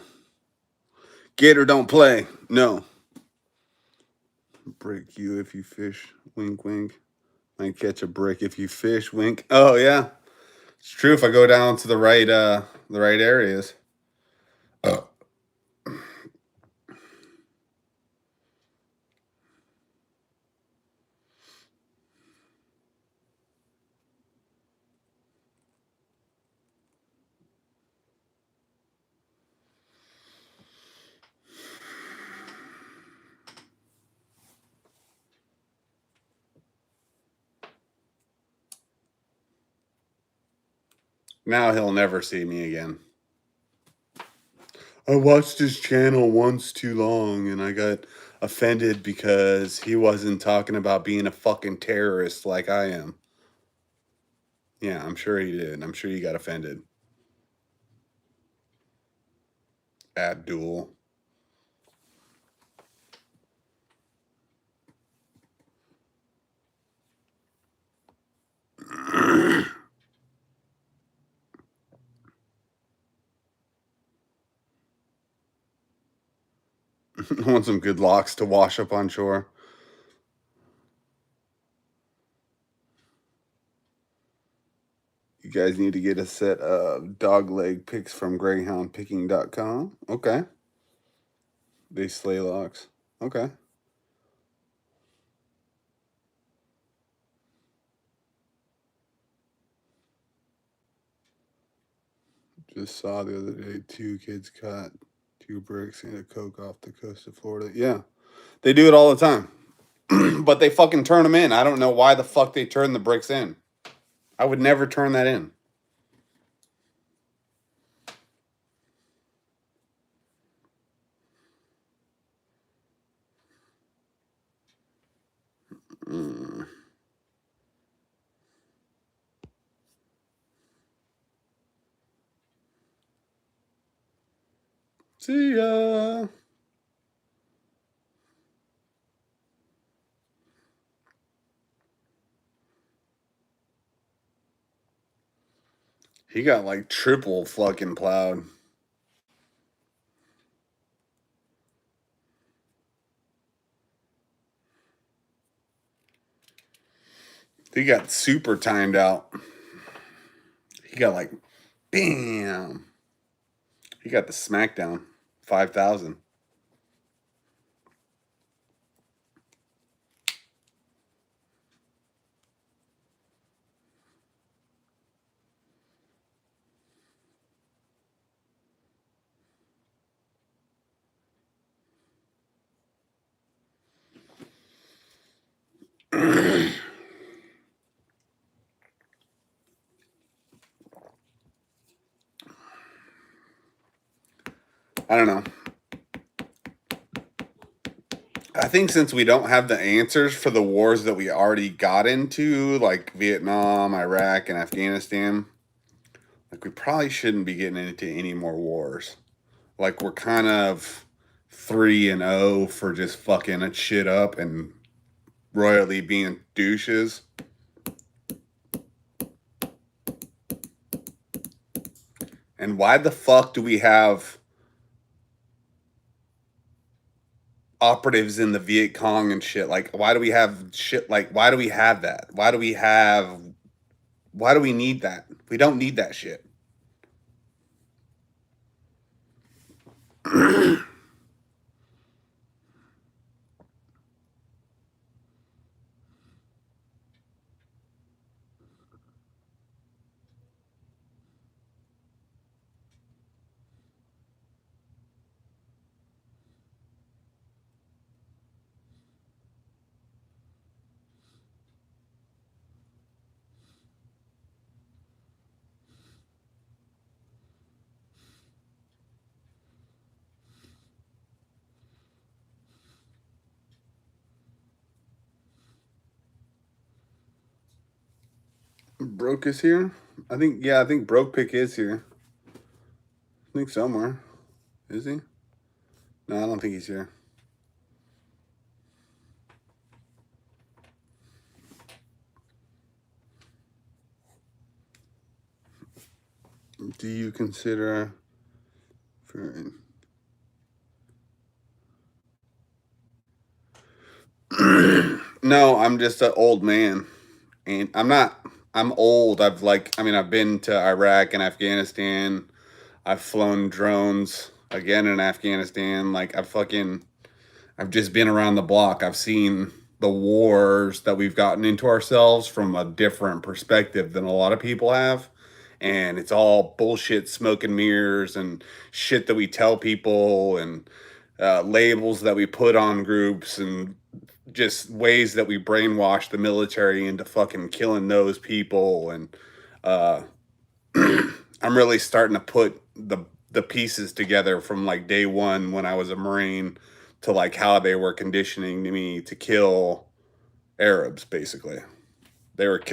Gator don't play. No. Break you if you fish. Wink, wink. Might catch a brick if you fish. Wink. Oh yeah, it's true. If I go down to the right areas. Oh. Now he'll never see me again. I watched his channel once too long and I got offended because he wasn't talking about being a fucking terrorist like I am. Yeah, I'm sure he did. I'm sure he got offended. Abdul. I want some good locks to wash up on shore. You guys need to get a set of dog leg picks from greyhoundpicking.com. Okay. They slay locks. Okay. Just saw the other day 2 kids caught 2 bricks and a coke off the coast of Florida. Yeah. They do it all the time. But they fucking turn them in. I don't know why the fuck they turn the bricks in. I would never turn that in. Mm. See ya. He got like triple fucking plowed. He got super timed out. He got like, bam. He got the smackdown. 5,000. I don't know. I think since we don't have the answers for the wars that we already got into, like Vietnam, Iraq, and Afghanistan, like we probably shouldn't be getting into any more wars. Like we're kind of 3-0 for just fucking it shit up and royally being douches. And why the fuck do we have operatives in the Viet Cong and shit? Like, why do we have shit? Like, why do we have that? Why do we need that? We don't need that shit. Broke is here? I think Broke Pick is here. I think somewhere. Is he? No, I don't think he's here. Do you consider for No, I'm just an old man. And I'm old. I've been to Iraq and Afghanistan. I've flown drones again in Afghanistan. I've just been around the block. I've seen the wars that we've gotten into ourselves from a different perspective than a lot of people have. And it's all bullshit, smoke and mirrors, and shit that we tell people, and labels that we put on groups, and just ways that we brainwash the military into fucking killing those people. And uh, I'm really starting to put the pieces together from like day one when I was a Marine to like how they were conditioning me to kill Arabs. Basically, they were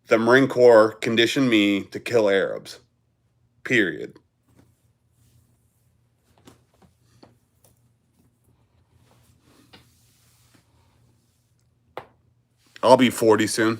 the Marine Corps conditioned me to kill Arabs. Period. I'll be 40 soon.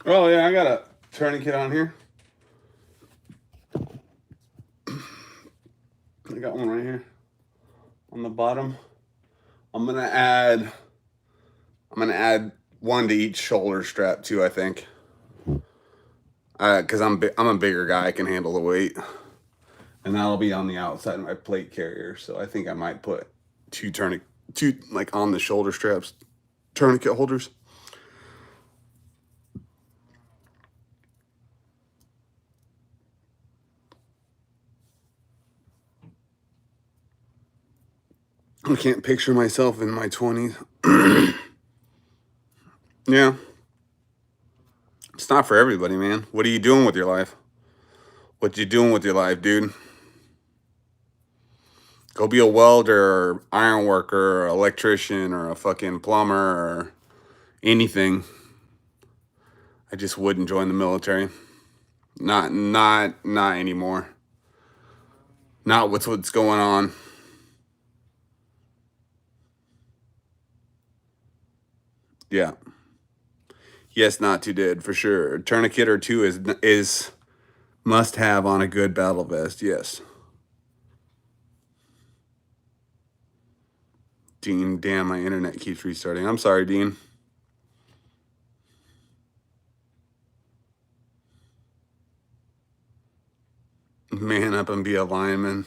Oh yeah, I got a tourniquet on here. I got one right here on the bottom. I'm gonna add one to each shoulder strap too, I think. Because I'm a bigger guy, I can handle the weight, and that'll be on the outside of my plate carrier. So I think I might put two like on the shoulder straps, tourniquet holders. I can't picture myself in my 20s. Yeah. It's not for everybody, man. What are you doing with your life? What you doing with your life, dude? Go be a welder or iron worker or electrician or a fucking plumber or anything. I just wouldn't join the military. Not anymore. Not with what's going on. Yeah. Yes, not too dead for sure. A tourniquet or two is must have on a good battle vest. Yes. Dean, damn, my internet keeps restarting. I'm sorry, Dean. Man up and be a lineman.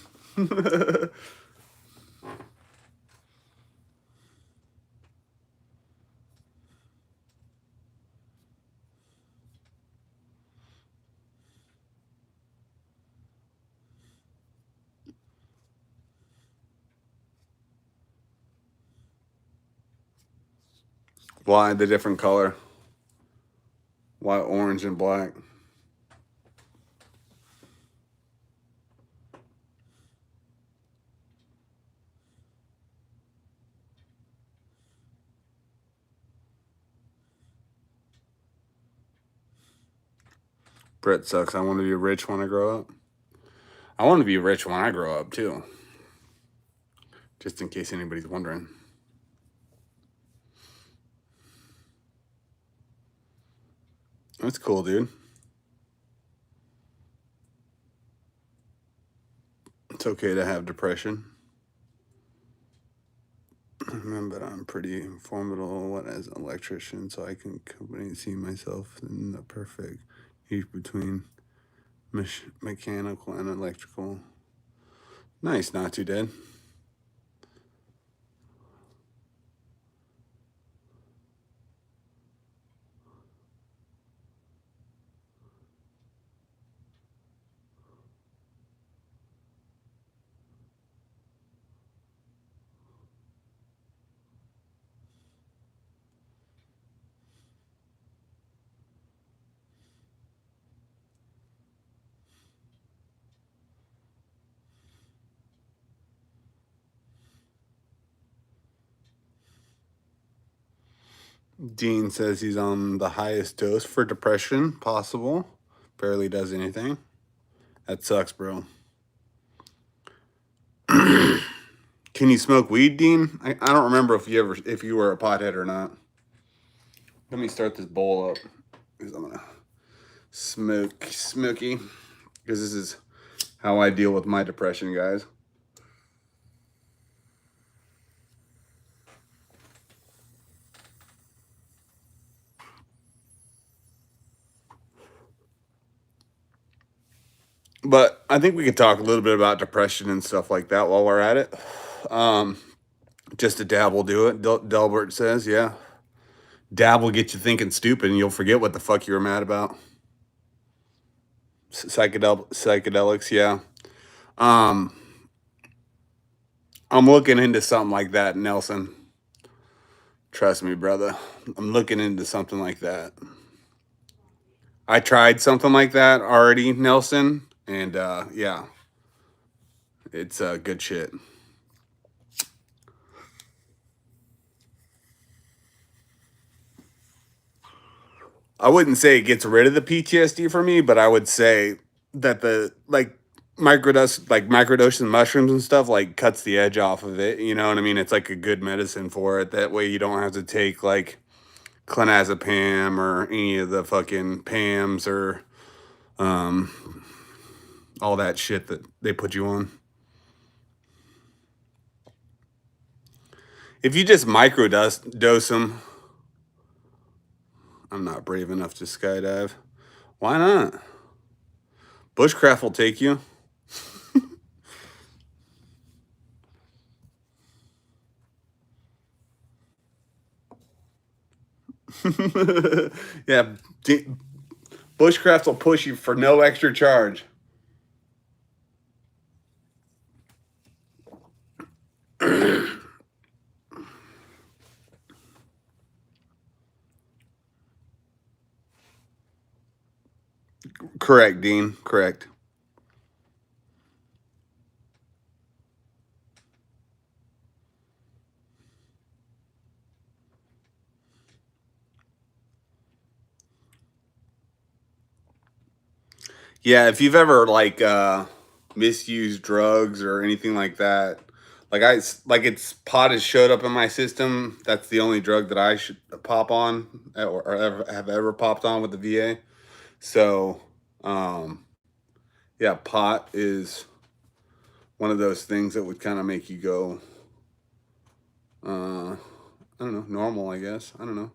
Why the different color? Why orange and black? Brett sucks. I want to be rich when I grow up. I want to be rich when I grow up too. Just in case anybody's wondering. That's cool, dude. It's okay to have depression. But I'm pretty formidable as an electrician, so I can see myself in the perfect heat between mechanical and electrical. Nice, not too dead. Dean says he's on the highest dose for depression possible. Barely does anything. That sucks, bro. Can you smoke weed, Dean? I don't remember if you were a pothead or not. Let me start this bowl up because I'm gonna smoky because this is how I deal with my depression, guys. But I think we could talk a little bit about depression and stuff like that while we're at it. Just a dab will do it. Delbert says, yeah. Dab will get you thinking stupid and you'll forget what the fuck you were mad about. Psychedelics, yeah. I'm looking into something like that, Nelson. Trust me, brother. I'm looking into something like that. I tried something like that already, Nelson, and yeah, it's good shit. I wouldn't say it gets rid of the PTSD for me, but I would say that the like microdosing mushrooms and stuff like cuts the edge off of it. You know what I mean? It's like a good medicine for it. That way you don't have to take like clonazepam or any of the fucking Pams or all that shit that they put you on. If you just dose them, I'm not brave enough to skydive. Why not? Bushcraft will take you. Yeah, Bushcraft will push you for no extra charge. Correct, Dean. Correct. Yeah, if you've ever like misused drugs or anything like that, like it's pot has showed up in my system. That's the only drug that I should pop on or ever have ever popped on with the VA. So, yeah, pot is one of those things that would kind of make you go, I don't know, normal, I guess. I don't know.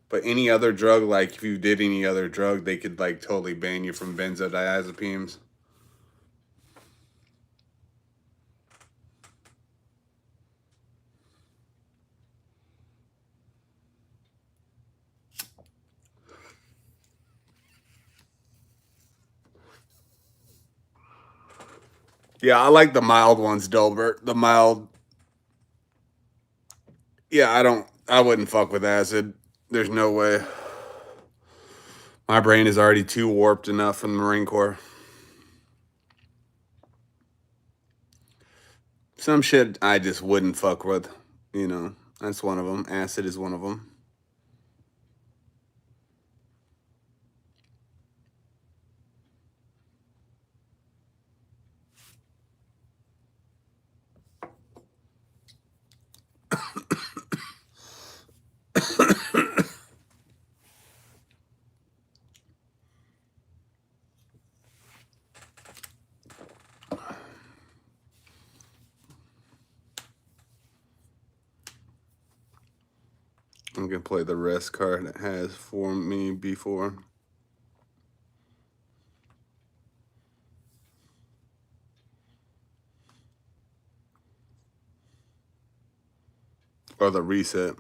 But any other drug, like if you did any other drug, they could like totally ban you from benzodiazepines. Yeah, I like the mild ones, Delbert. The mild. Yeah, I wouldn't fuck with acid. There's no way. My brain is already too warped enough from the Marine Corps. Some shit I just wouldn't fuck with. You know, that's one of them. Acid is one of them. I'm gonna play the rest card it has for me before. Or the reset.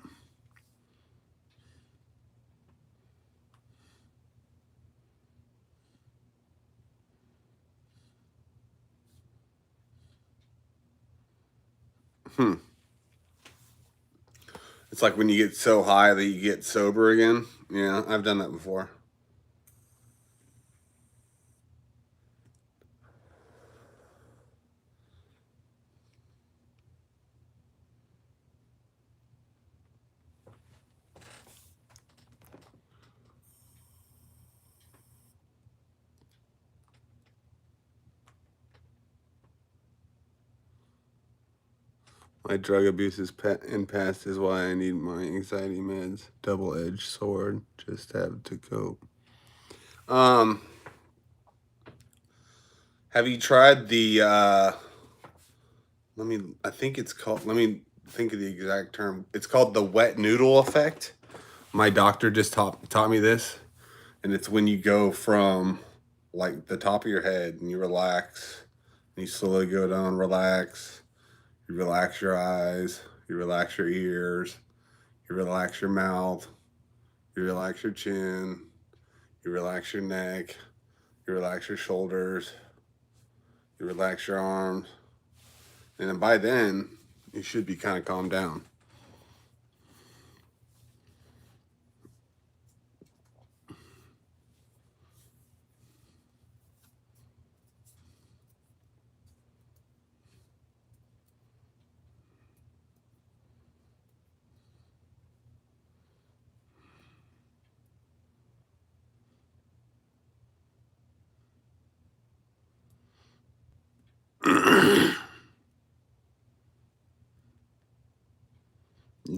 It's like when you get so high that you get sober again. Yeah, I've done that before. My drug abuse in past is why I need my anxiety meds. Double-edged sword. Just have to cope. Have you tried the I think it's called, let me think of the exact term. It's called the wet noodle effect. My doctor just taught me this, and it's when you go from like the top of your head and you relax and you slowly go down, relax. You relax your eyes, you relax your ears, you relax your mouth, you relax your chin, you relax your neck, you relax your shoulders, you relax your arms, and then by then you should be kind of calmed down.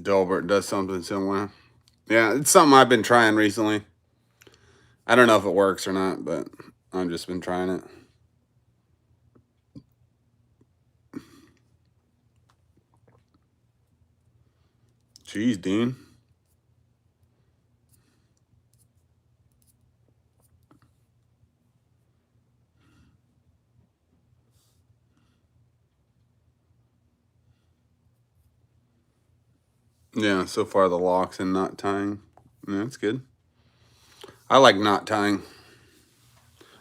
Delbert does something similar. Yeah, it's something I've been trying recently. I don't know if it works or not, but I've just been trying it. Jeez, Dean. Yeah, so far the locks and knot tying. Yeah, that's good. I like knot tying.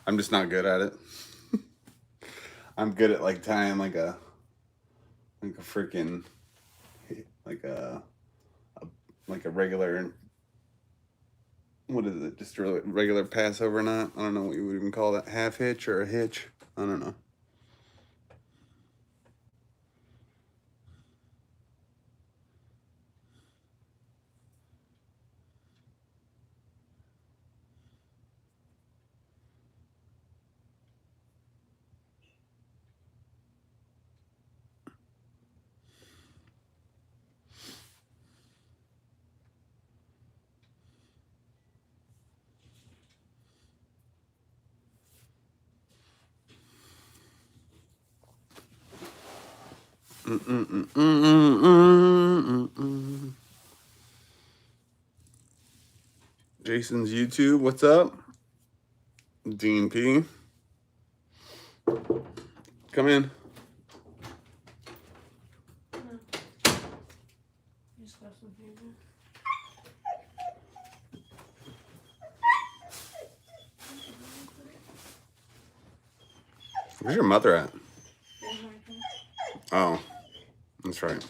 I'm just not good at it. I'm good at like tying like a freaking like a like a regular, what is it? Just a regular Passover knot. I don't know what you would even call that. Half hitch or a hitch. I don't know. Jason's YouTube, what's up? Dean P. Come in. Just got some food. Where's your mother at? Oh, that's right.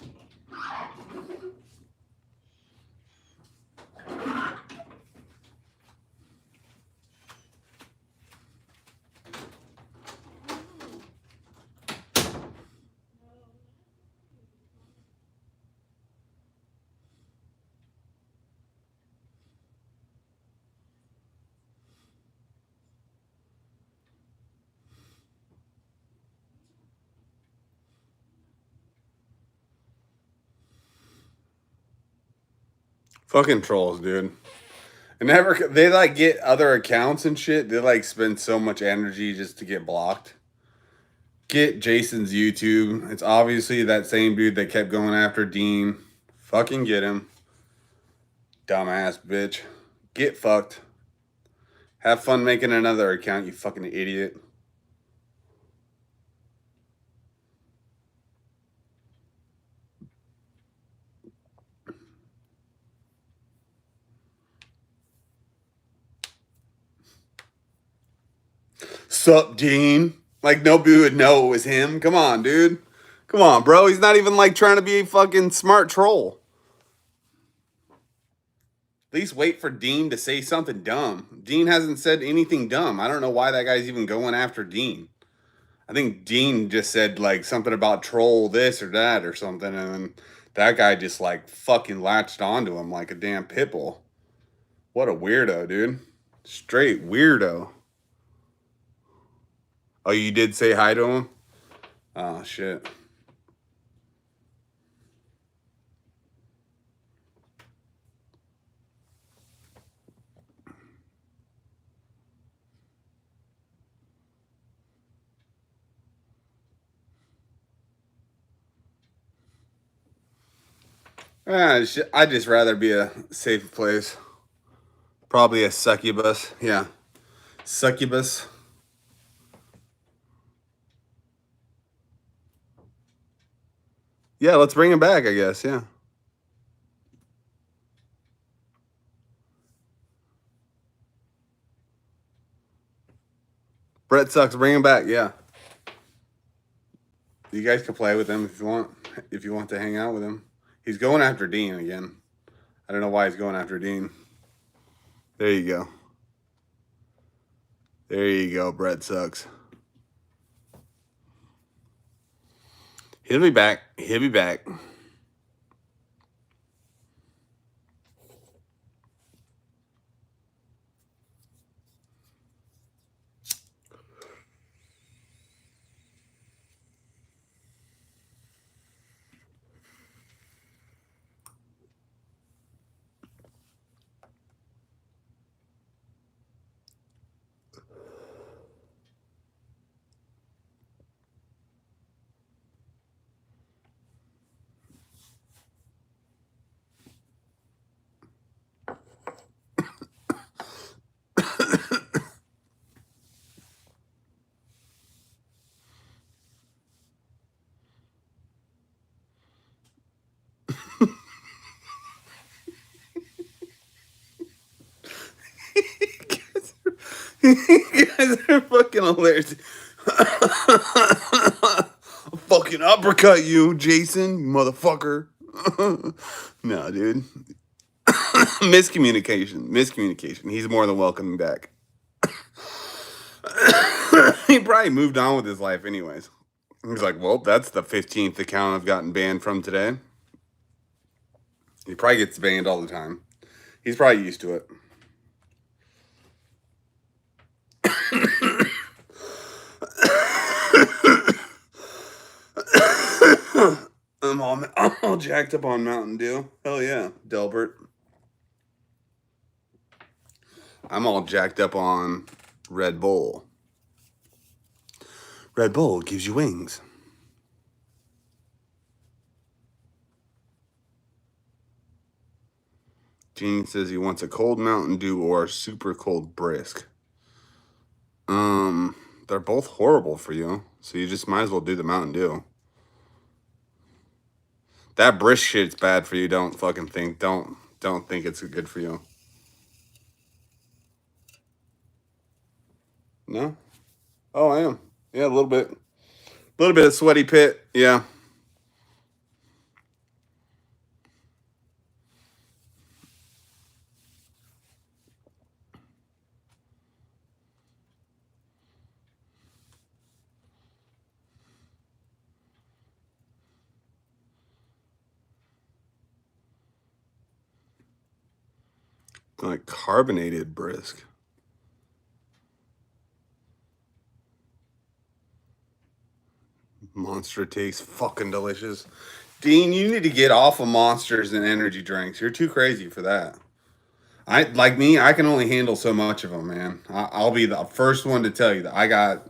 Fucking trolls, dude. And never they like get other accounts and shit. They like spend so much energy just to get blocked. Get Jason's YouTube. It's obviously that same dude that kept going after Dean. Fucking get him. Dumbass bitch. Get fucked. Have fun making another account, you fucking idiot. Sup, Dean? Like nobody would know it was him. Come on, dude. Come on, bro. He's not even like trying to be a fucking smart troll. At least wait for Dean to say something dumb. Dean hasn't said anything dumb. I don't know why that guy's even going after Dean. I think Dean just said like something about troll this or that or something, and then that guy just like fucking latched onto him like a damn pitbull. What a weirdo, dude. Straight weirdo. Oh, you did say hi to him? Oh, shit. I'd just rather be a safe place. Probably a succubus. Yeah. Succubus. Yeah, let's bring him back, I guess. Yeah. Brett sucks. Bring him back. Yeah. You guys can play with him if you want. If you want to hang out with him. He's going after Dean again. I don't know why he's going after Dean. There you go. There you go. Brett sucks. He'll be back. He'll be back. You guys are fucking hilarious. I'll fucking uppercut you, Jason, you motherfucker. No, dude. Miscommunication. He's more than welcome back. He probably moved on with his life anyways. He's like, well, that's the 15th account I've gotten banned from today. He probably gets banned all the time. He's probably used to it. I'm all jacked up on Mountain Dew. Hell yeah, Delbert. I'm all jacked up on Red Bull. Red Bull gives you wings. Gene says he wants a cold Mountain Dew or a super cold brisk. They're both horrible for you, so you just might as well do the Mountain Dew. That brisk shit's bad for you. Don't fucking think. Don't think it's good for you. No? Oh, I am. Yeah, a little bit. A little bit of sweaty pit. Yeah. Like carbonated brisk. Monster tastes fucking delicious. Dean, you need to get off of monsters and energy drinks. You're too crazy for that. I like me. I can only handle so much of them, man. I'll be the first one to tell you that I got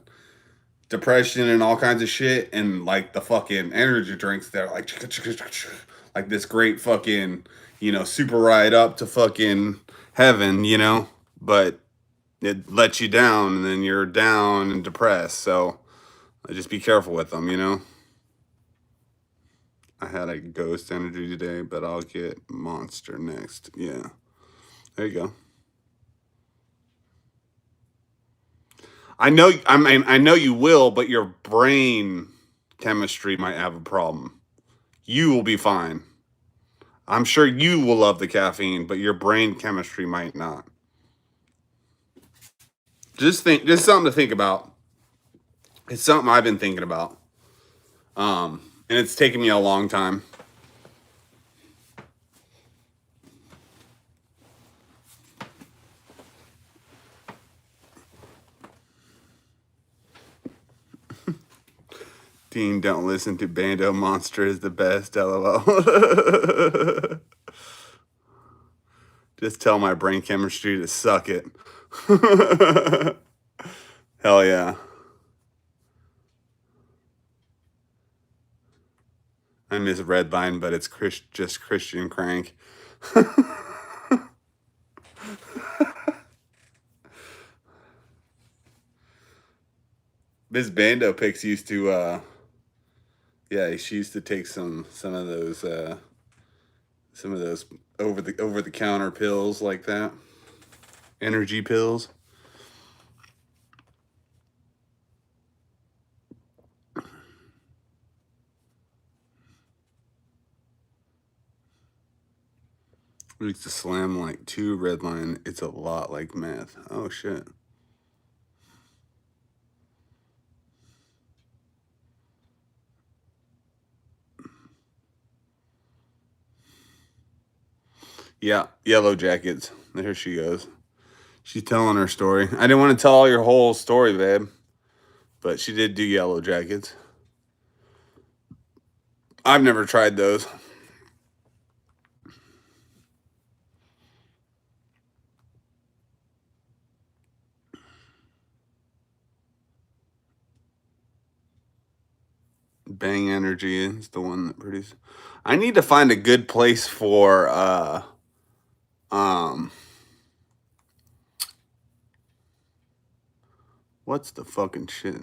depression and all kinds of shit, and like the fucking energy drinks, they're like this great fucking super ride up to fucking heaven, but it lets you down, and then you're down and depressed. So just be careful with them. I had a ghost energy today, but I'll get monster next. Yeah. There you go. I know you will, but your brain chemistry might have a problem. You will be fine. I'm sure you will love the caffeine, but your brain chemistry might not. Just something to think about. It's something I've been thinking about. And it's taken me a long time. Dean, don't listen to Bando. Monster is the best. LOL. Just tell my brain chemistry to suck it. Hell yeah. I miss Redline, but it's just Christian Crank. Miss BandoPicks used to yeah, she used to take some of those over the counter pills like that. Energy pills. We used to slam like 2 Redline. It's a lot like meth. Oh shit. Yeah, Yellow Jackets. There she goes. She's telling her story. I didn't want to tell your whole story, babe, but she did do Yellow Jackets. I've never tried those. Bang Energy is the one that produces. I need to find a good place for what's the fucking shit?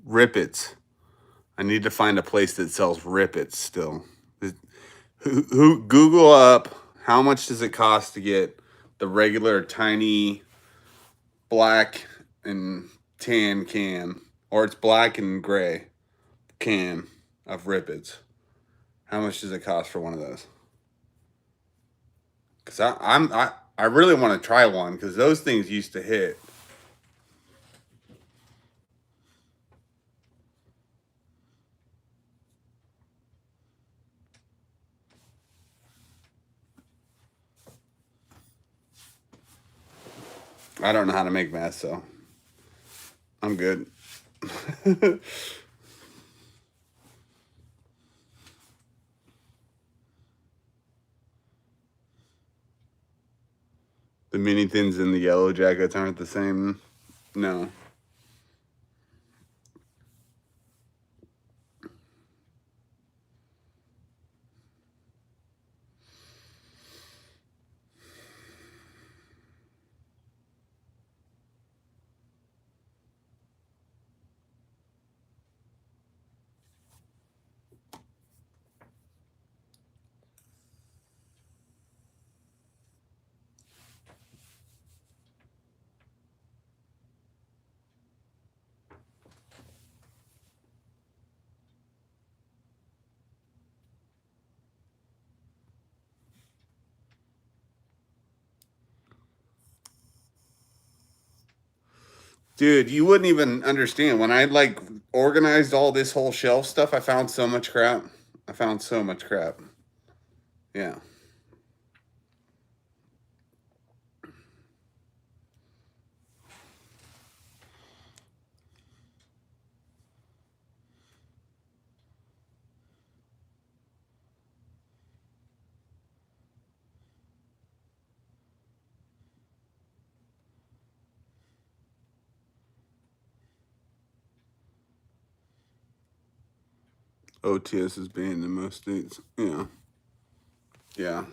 Rippets. I need to find a place that sells Rippets still. Who Google up How much does it cost to get the regular tiny black and tan can, or it's black and gray can of Ripids? How much does it cost for one of those? Because I really want to try one, because those things used to hit. I don't know how to make meth, so I'm good. The mini thins and the yellow jackets aren't the same. No. Dude, you wouldn't even understand. When I like organized all this whole shelf stuff, I found so much crap. I found so much crap. Yeah. OTS is banned in most states. Yeah. Yeah.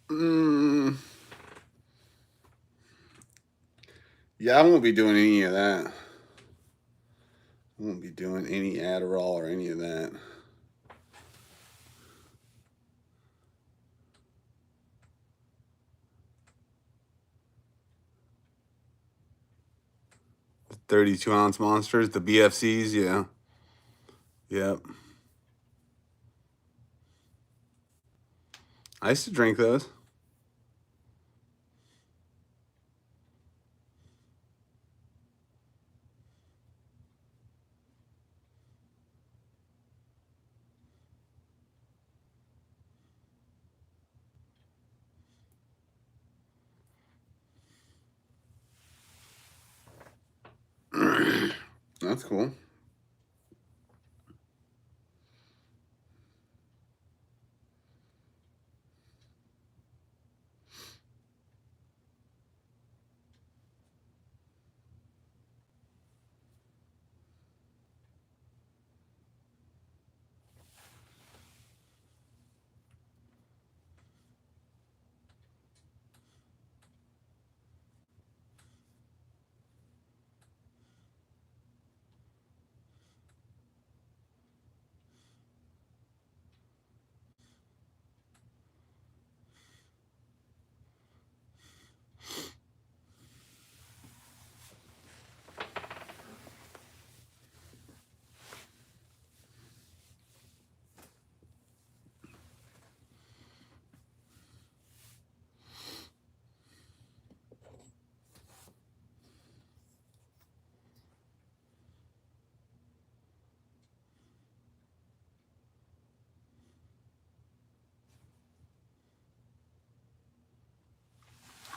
Mm, yeah, I won't be doing any of that. I won't be doing any Adderall or any of that. The 32-ounce monsters, the BFCs, yeah. Yep. I used to drink those. That's cool.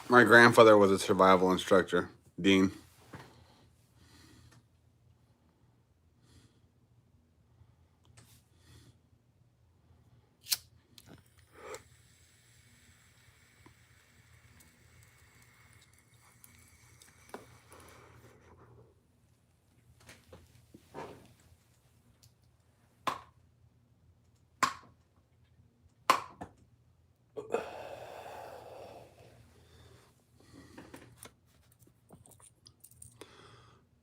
My grandfather was a survival instructor, Dean.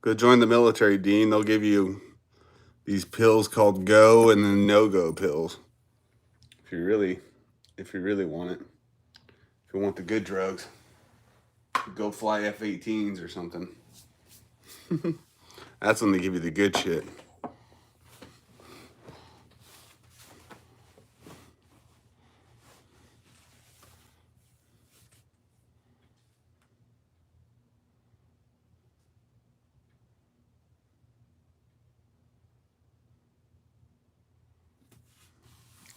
Go join the military, Dean. They'll give you these pills called go and then no-go pills. If you really want it. If you want the good drugs, go fly F-18s or something. That's when they give you the good shit.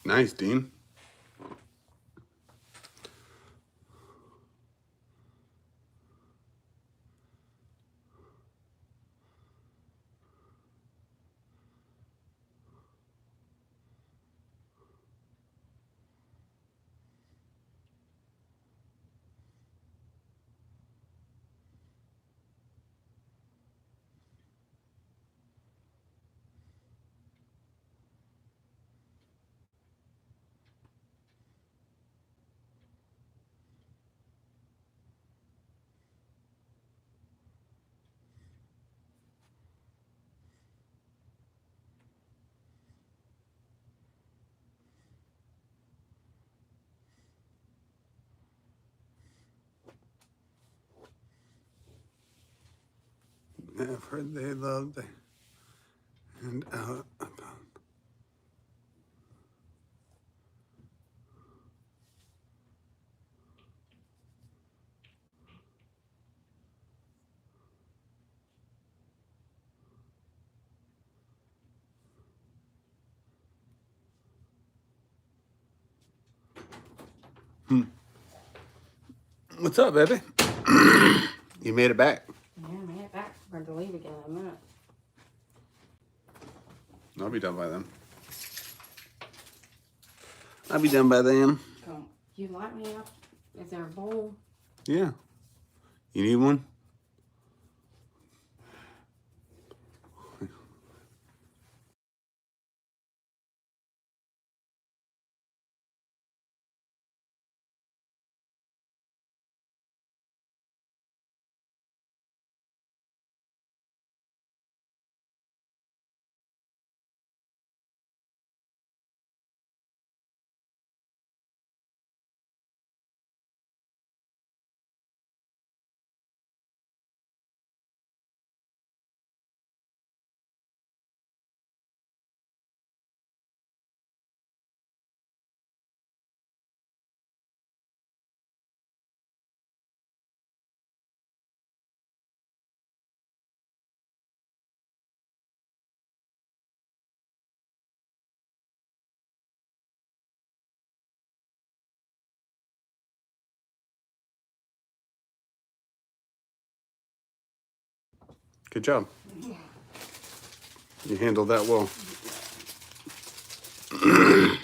Nice, Dean. I've heard they love the and out about. What's up, baby? You made it back. Yeah, I made it back. We're going to leave again in a minute. I'll be done by then. I'll be done by then. Come. You light me up? Is there a bowl? Yeah. You need one? Good job. You handled that well. I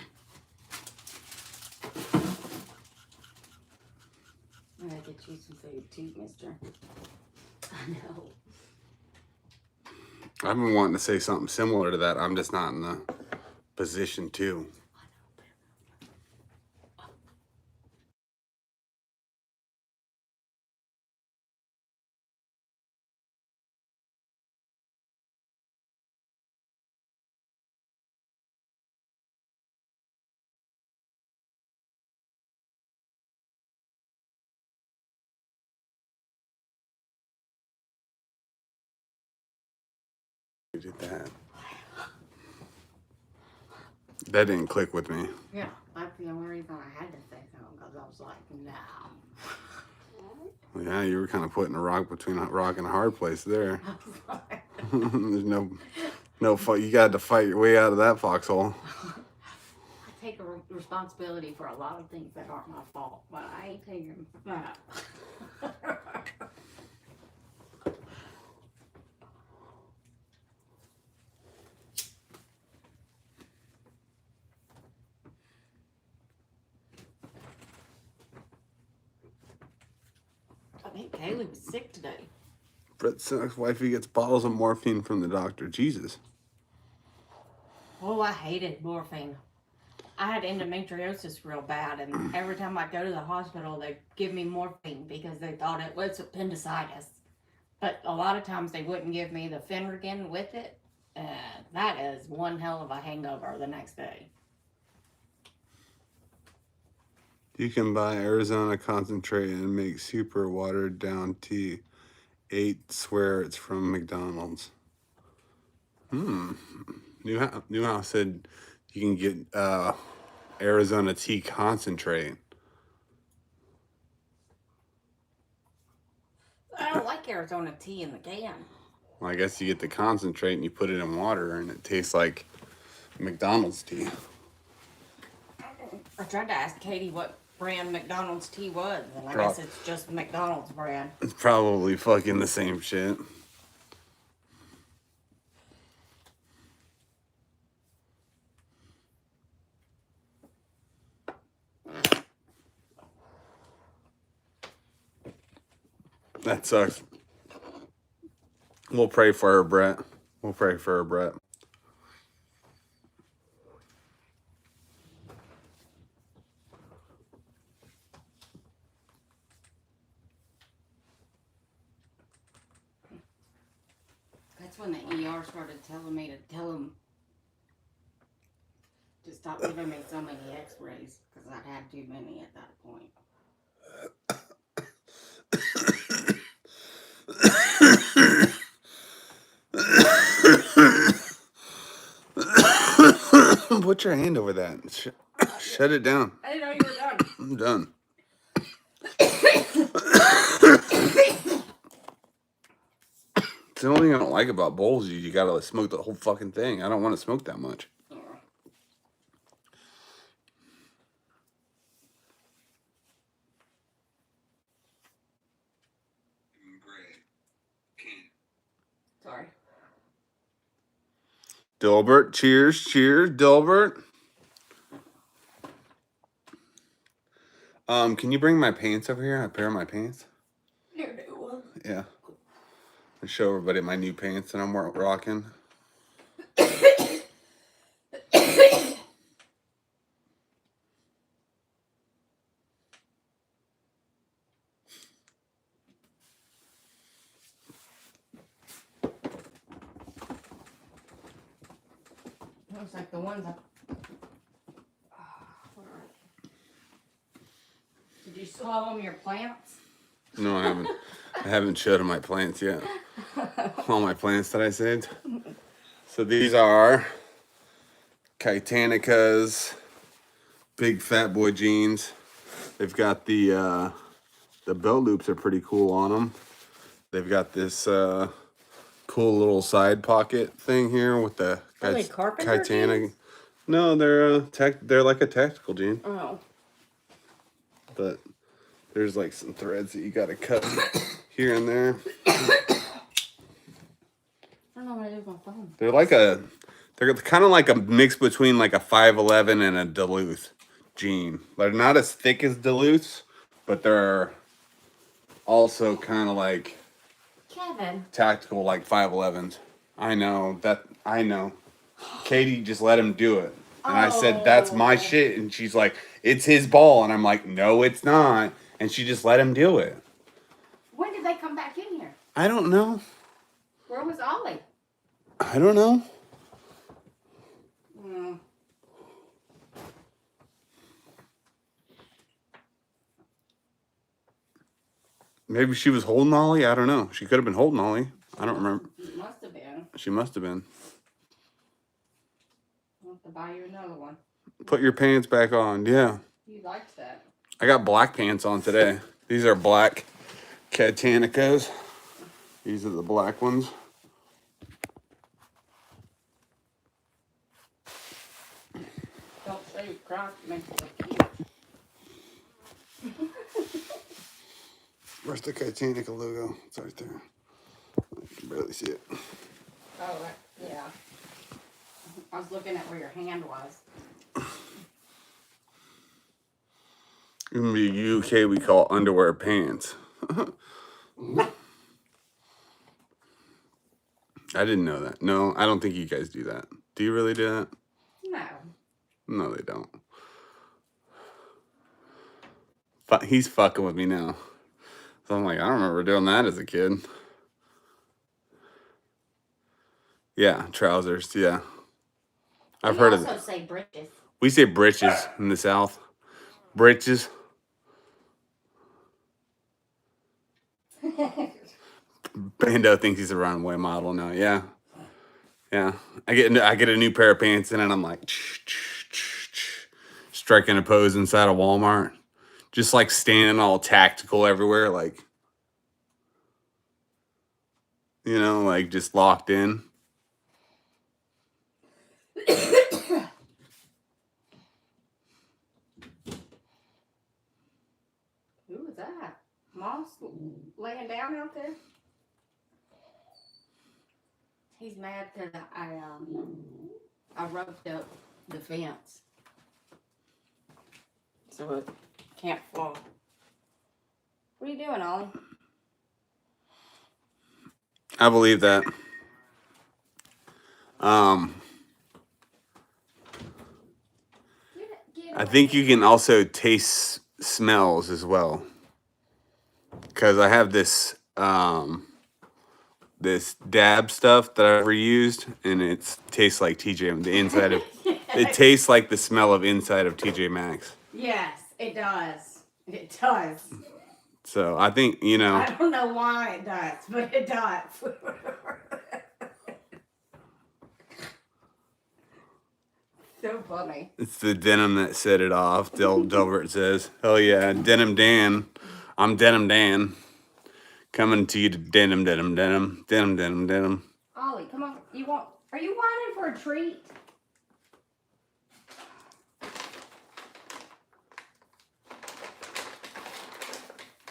gotta get you some food too, mister. I know. I've been wanting to say something similar to that. I'm just not in the position to. You did that. That didn't click with me. Yeah, that's the only reason I had to say something, because I was like, no. Yeah, you were kind of putting a rock between a rock and a hard place there. There's no fight. You got to fight your way out of that foxhole. take a responsibility for a lot of things that aren't my fault, but I ain't taking that. I think Kaylee was sick today. Brett's wifey gets bottles of morphine from the doctor. Jesus. Oh, I hated morphine. I had endometriosis real bad, and every time I go to the hospital, they give me morphine because they thought it was appendicitis. But a lot of times they wouldn't give me the Phentergan with it. That is one hell of a hangover the next day. You can buy Arizona concentrate and make super watered down tea. 8 swear it's from McDonald's. Newhouse said you can get Arizona tea concentrate. I don't like Arizona tea in the can. Well, I guess you get the concentrate and you put it in water and it tastes like McDonald's tea. I tried to ask Katie what brand McDonald's tea was, and I Prob- guess it's just McDonald's brand. It's probably fucking the same shit. That sucks. We'll pray for her, Brett. We'll pray for her, Brett. That's when the ER started telling me to tell him to stop giving me so many x-rays, because I'd had too many at that point. Put your hand over that. Shut it down. I didn't know you were done. I'm done. It's the only thing I don't like about bowls. You gotta smoke the whole fucking thing. I don't want to smoke that much. Sorry. Dilbert, cheers, Dilbert. Can you bring my pants over here? A pair of my pants? Your new one. Yeah. And show everybody my new pants that I'm rocking. Looks like the ones I... Did you swallow your plants? No, I haven't. I haven't showed them my plants yet. All my plants that I saved. So these are Titanica's big fat boy jeans. They've got the belt loops are pretty cool on them. They've got this cool little side pocket thing here with the Are they carpenter Titanic. jeans? No, they're like a tactical jean. Oh. But there's like some threads that you gotta cut here and there. I don't know what I did with my phone. They're kind of like a mix between like a 511 and a Duluth jean. They're not as thick as Duluth's, but they're also kind of like Kevin. tactical like 511s. I know. Katie just let him do it. And I said, that's my shit. And she's like, it's his ball. And I'm like, no, it's not. And she just let him do it. When did they come back in here? I don't know. Where was Ollie? I don't know. Mm. Maybe she was holding Ollie. I don't know. She could have been holding Ollie. I don't remember. Must have been. She must have been. I'll have to buy you another one. Put your pants back on. Yeah. You liked that. I got black pants on today. These are black Catanicas. These are the black ones. Don't say cross makes it cute. Where's the Titanic logo? It's right there. I can barely see it. Oh, yeah. I was looking at where your hand was. In the UK, we call underwear pants. I didn't know that. No, I don't think you guys do that. Do you really do that? No. No, they don't. He's fucking with me now. So I'm like, I don't remember doing that as a kid. Yeah, trousers. Yeah. I've heard of We that. also say britches. We say britches in the South. Britches. Bando thinks he's a runway model now. Yeah. Yeah. I get a new pair of pants in and I'm like striking a pose inside of Walmart. Just like standing all tactical everywhere, like, you know, like just locked in. Who was that? Moss laying down out there? He's mad because I roped up the fence. So it can't fall. What are you doing, Ollie? I believe that. I think you can also taste smells as well. Because I have this this dab stuff that I ever used, and it tastes like TJ. The inside of it tastes like the smell of inside of TJ Maxx. Yes, it does. It does. So I think, you know. I don't know why it does, but it does. So funny. It's the denim that set it off. Delbert says, "Hell yeah, Denim Dan. I'm Denim Dan. Coming to you to denim. Ollie, come on. Are you whining for a treat?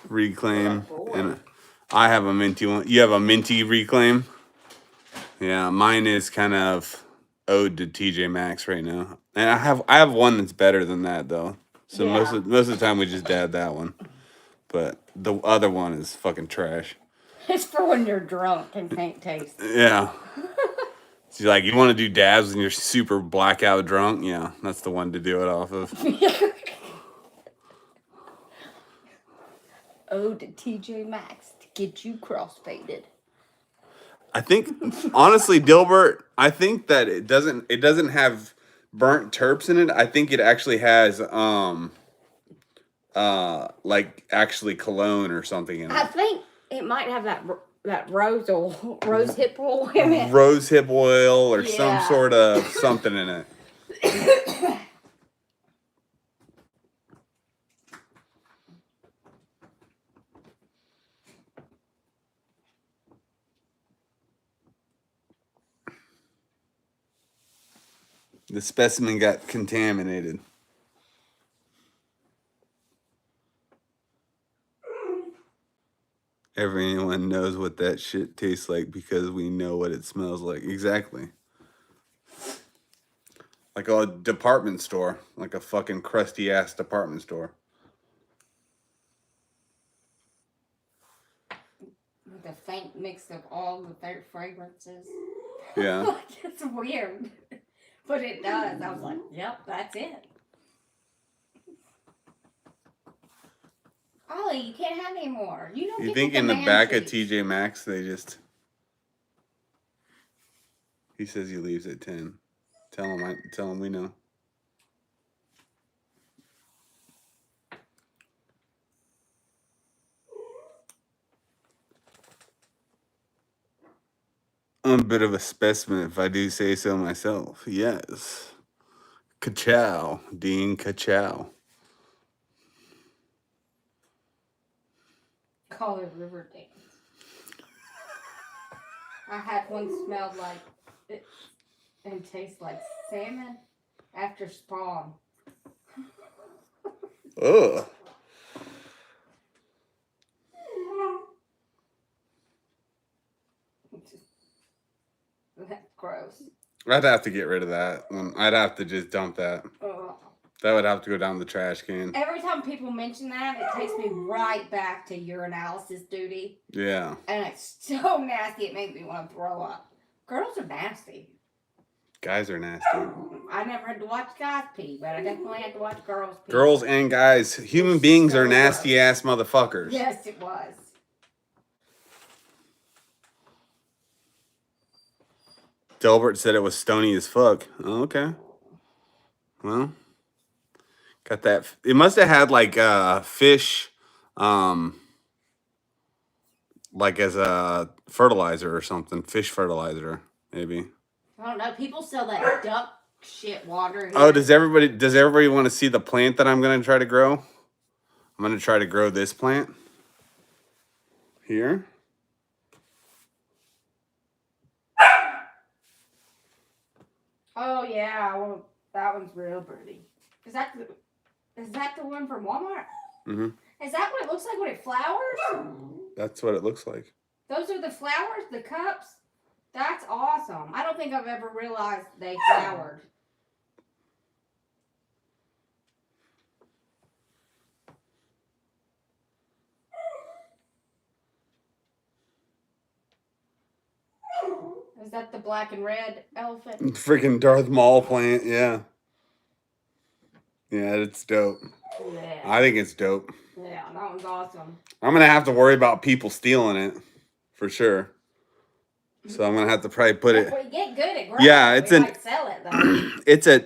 Reclaim. And I have a minty one. You have a minty reclaim? Yeah, mine is kind of ode to TJ Maxx right now. And I have one that's better than that though. So Yeah. most of the time we just dab that one. But the other one is fucking trash. It's for when you're drunk and can't taste. Yeah. So like, you want to do dabs when you're super blackout drunk? Yeah, that's the one to do it off of. Ode to TJ Maxx to get you crossfaded. I think, honestly, Dilbert, I think that it doesn't have burnt terps in it. I think it actually has like actually cologne or something in I it. think it might have that rose hip oil in it. Rose hip oil or some Yeah. sort of something in it. The specimen got contaminated. Everyone knows what that shit tastes like because we know what it smells like. Exactly. Like a department store. Like a fucking crusty ass department store. With a faint mix of all the fragrances. Yeah. It's weird. But it does. I was like, yep, that's it. Ollie, you can't have any more. You don't You get think the in the man back of treats. TJ Maxx they just... He says he leaves at 10. Tell him we know. I'm a bit of a specimen if I do say so myself. Yes. Ka-chow. Dean Ka-chow. Call it river dance. I had one smelled like it and tastes like salmon. after spawn. Ugh. That's gross. I'd have to get rid of that. I'd have to just dump that. Ugh. That would have to go down the trash can. Every time people mention that, it takes me right back to urinalysis duty. Yeah. And it's so nasty, it makes me want to throw up. Girls are nasty. Guys are nasty. I never had to watch guys pee, but I definitely had to watch girls pee. Girls and guys, human beings are nasty ass motherfuckers. Yes, it was. Delbert said it was stony as fuck. Oh, okay. Well, got that. It must have had like fish, like as a fertilizer or something. Fish fertilizer, maybe. I don't know. People sell that duck shit water. Oh, does everybody want to see the plant that I'm gonna try to grow? I'm gonna try to grow this plant here. Oh yeah, well, that one's real pretty. Is that the one from Walmart? Mm-hmm. Is that what it looks like when it flowers? That's what it looks like. Those are the flowers, the cups. That's awesome. I don't think I've ever realized they flowered. Is that the black and red elephant? Freaking Darth Maul plant, yeah. Yeah, it's dope. Yeah. I think it's dope. Yeah, that one's awesome. I'm gonna have to worry about people stealing it, for sure. So I'm gonna have to probably put it. If we get good at growing, Yeah, we might sell it though.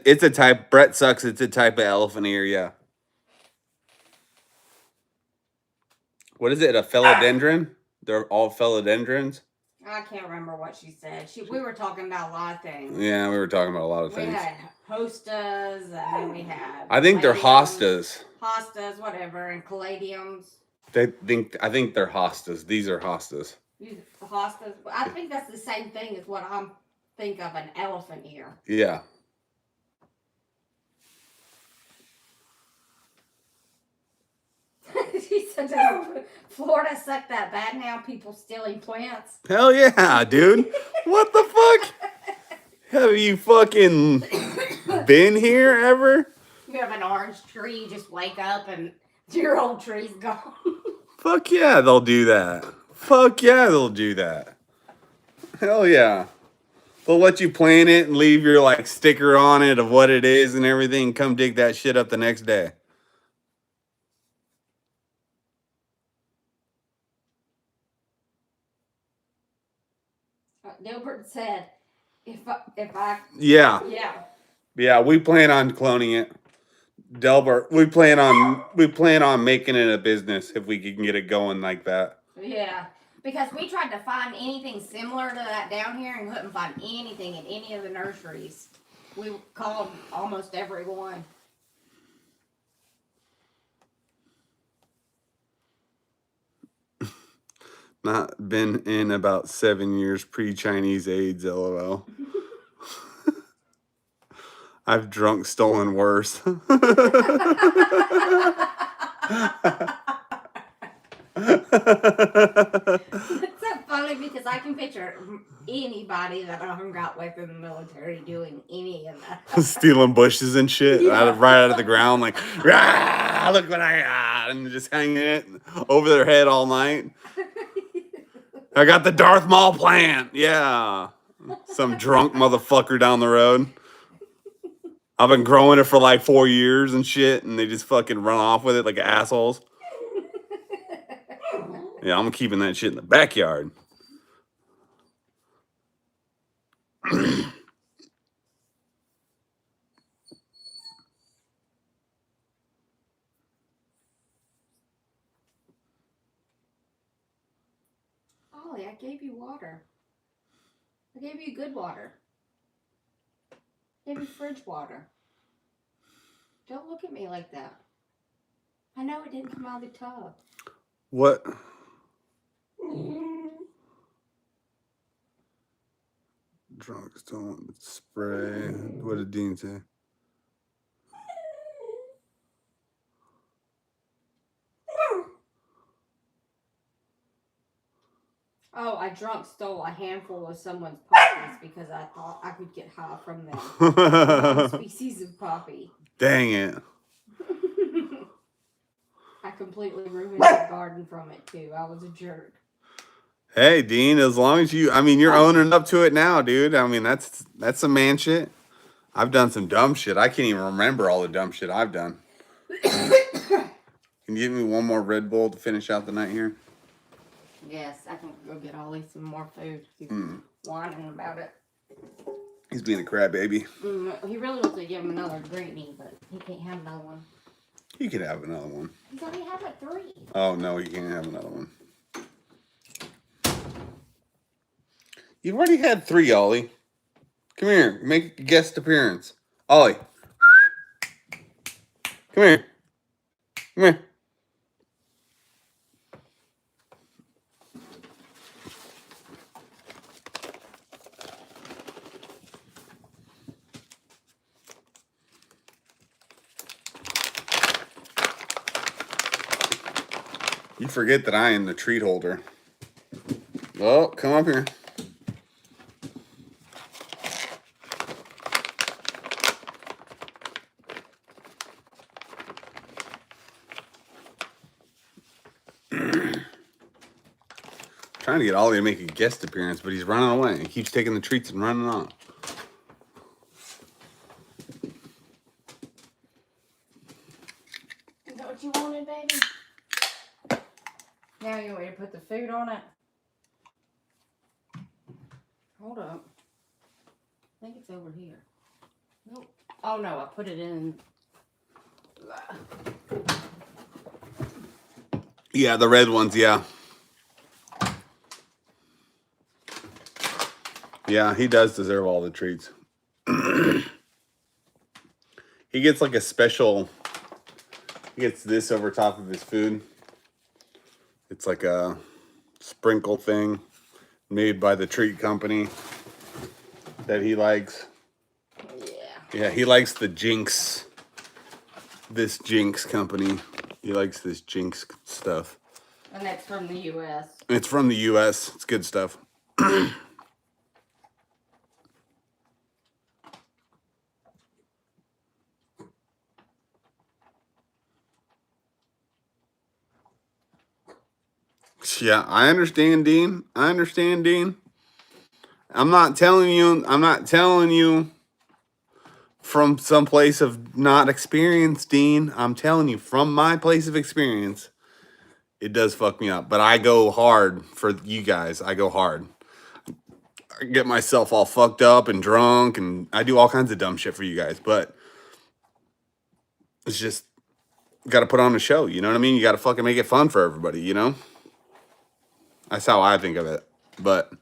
It's a type. Brett sucks. It's a type of elephant ear. Yeah. What is it? A philodendron? They're all philodendrons. I can't remember what she said. We were talking about a lot of things. Yeah, we were talking about a lot of We things. had hostas, and then we had. I think they're hostas. Hostas, whatever, and caladiums. I think they're hostas. These are hostas. Hostas. I think that's the same thing as what I'm think of an elephant ear. Yeah. She said, "Does Florida suck that bad now? People stealing plants." Hell yeah, dude. What the fuck? Have you fucking been here ever? You have an orange tree, you just wake up and your old tree's gone. Fuck yeah, they'll do that. Fuck yeah, they'll do that. Hell yeah. They'll let you plant it and leave your like sticker on it of what it is and everything. Come dig that shit up the next day. Gilbert said, if I Yeah. yeah. We plan on cloning it. Delbert, we plan on making it a business if we can get it going like that. Yeah, because we tried to find anything similar to that down here and couldn't find anything in any of the nurseries. We called almost every one. Not been in about 7 years pre-Chinese AIDS, LOL. I've drunk, stolen worse. It's so funny because I can picture anybody that I hung out with in the military doing any of that. Stealing bushes and shit Yeah. right out of the ground, like, "Rah, look what I got," and just hanging it over their head all night. I got the Darth Maul plant. Yeah. Some drunk motherfucker down the road. I've been growing it for like 4 years and shit, and they just fucking run off with it like assholes. Yeah, I'm keeping that shit in the backyard. Ollie, I gave you water. I gave you good water. I gave you fridge water. Don't look at me like that. I know it didn't come out of the tub. What? Drunks don't spray. What did Dean say? Oh, I drunk stole a handful of someone's poppies because I thought I could get high from them. One species of poppy. Dang it. I completely ruined the garden from it too. I was a jerk. Hey, Dean, as long as you, I mean, you're owning up to it now, dude. I mean, that's some man shit. I've done some dumb shit. I can't even remember all the dumb shit I've done. Can you give me one more Red Bull to finish out the night here? Yes, I can go get Ollie some more food. He's whining about it. He's being a crab baby. He really wants to give him another greenie, but he can't have another one. He could have another one. He's already had like 3. Oh, no, he can't have another one. You've already had 3, Ollie. Come here. Make a guest appearance. Ollie. Come here. Come here. You forget that I am the treat holder. Oh, come up here. Trying to get Ollie to make a guest appearance, but he's running away. He keeps taking the treats and running off. Is that what you wanted, baby? Now you want me to put the food on it? Hold up. I think it's over here. Nope. Oh no, I put it in. Yeah, the red ones, yeah. Yeah, he does deserve all the treats. He gets like a special, he gets this over top of his food. It's like a sprinkle thing made by the treat company that he likes. Yeah. Yeah, he likes the Jinx, this Jinx company. He likes this Jinx stuff. And that's from the U.S. It's from the U.S. It's good stuff. Yeah, I understand, Dean. I understand, Dean. I'm not telling you from some place of not experience, Dean. I'm telling you from my place of experience. It does fuck me up, but I go hard for you guys. I go hard. I get myself all fucked up and drunk, and I do all kinds of dumb shit for you guys, but it's just got to put on a show, you know what I mean? You got to fucking make it fun for everybody, you know? That's how I think of it. But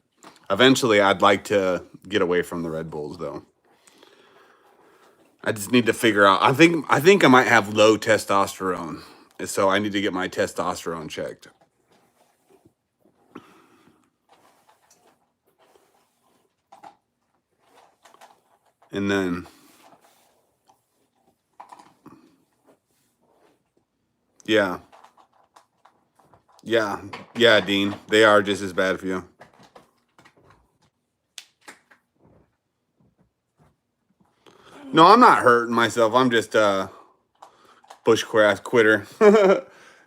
eventually I'd like to get away from the Red Bulls though. I just need to figure out. I think I might have low testosterone. So I need to get my testosterone checked. And then yeah. Yeah. Yeah, Dean. They are just as bad for you. No, I'm not hurting myself. I'm just bushcraft quitter.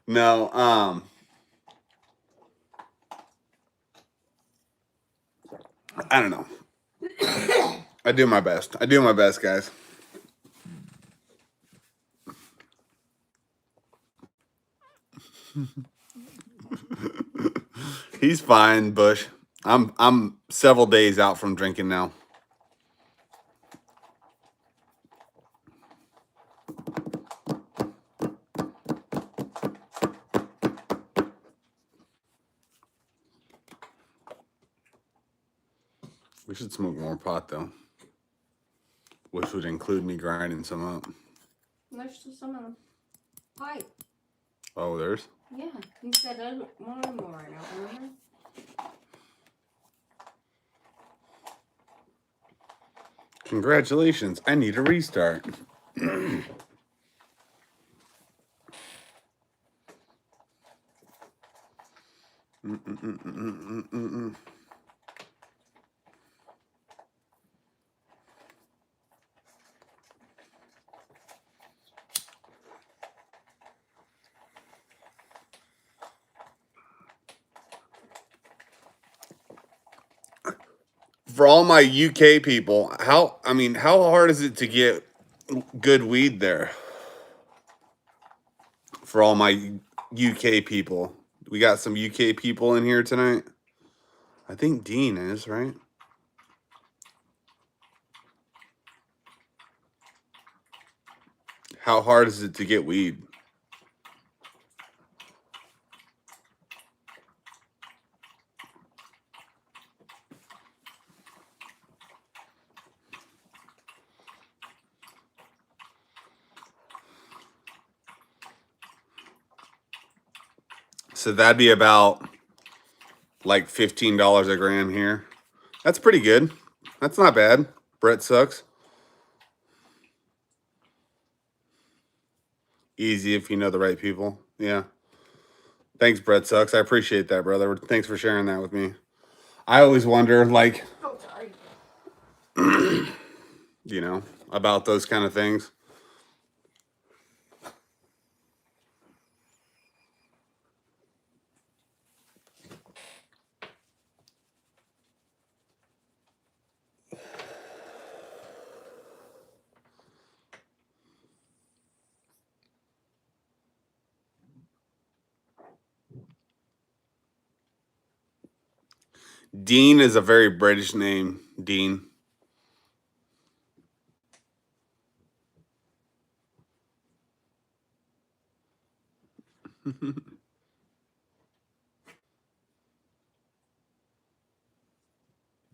No, I don't know. I do my best. I do my best, guys. He's fine, Bush. I'm several days out from drinking now. We should smoke more pot though, which would include me grinding some up. There's still some of the pipe. Oh, there's? Yeah, you said one of them more right now, remember? Congratulations. I need a restart. For all my UK people, how hard is it to get good weed there? For all my UK people. We got some UK people in here tonight. I think Dean is, right? How hard is it to get weed? So that'd be about like $15 a gram here. That's pretty good. That's not bad. Brett sucks. Easy if you know the right people. Yeah. Thanks, Brett sucks. I appreciate that, brother. Thanks for sharing that with me. I always wonder, like, Oh, sorry. you know, about those kind of things. Dean is a very British name, Dean.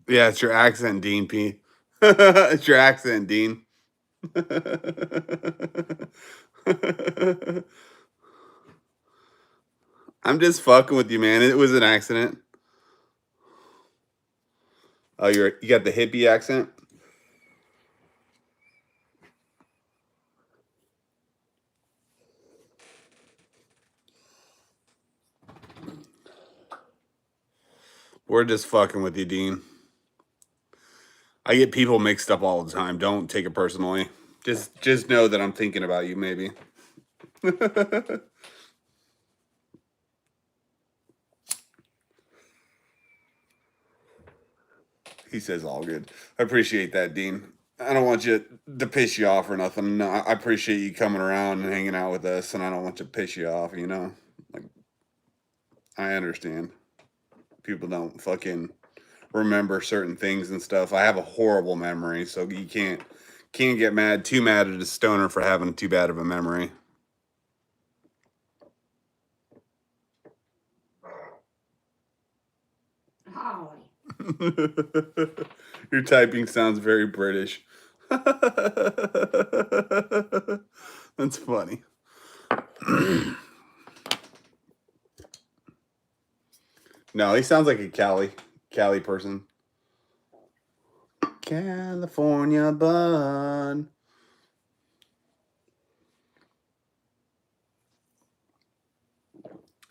Yeah, it's your accent, Dean P. It's your accent, Dean. I'm just fucking with you, man. It was an accident. Oh, you got the hippie accent? We're just fucking with you, Dean. I get people mixed up all the time. Don't take it personally. Just know that I'm thinking about you, maybe. He says all good. I appreciate that, Dean. I don't want you to piss you off or nothing. No, I appreciate you coming around and hanging out with us, and I don't want to piss you off, you know? Like, I understand. People don't fucking remember certain things and stuff. I have a horrible memory, so you can't get too mad at a stoner for having too bad of a memory. Holly. Your typing sounds very British. That's funny. No, he sounds like a Cali person. California bud.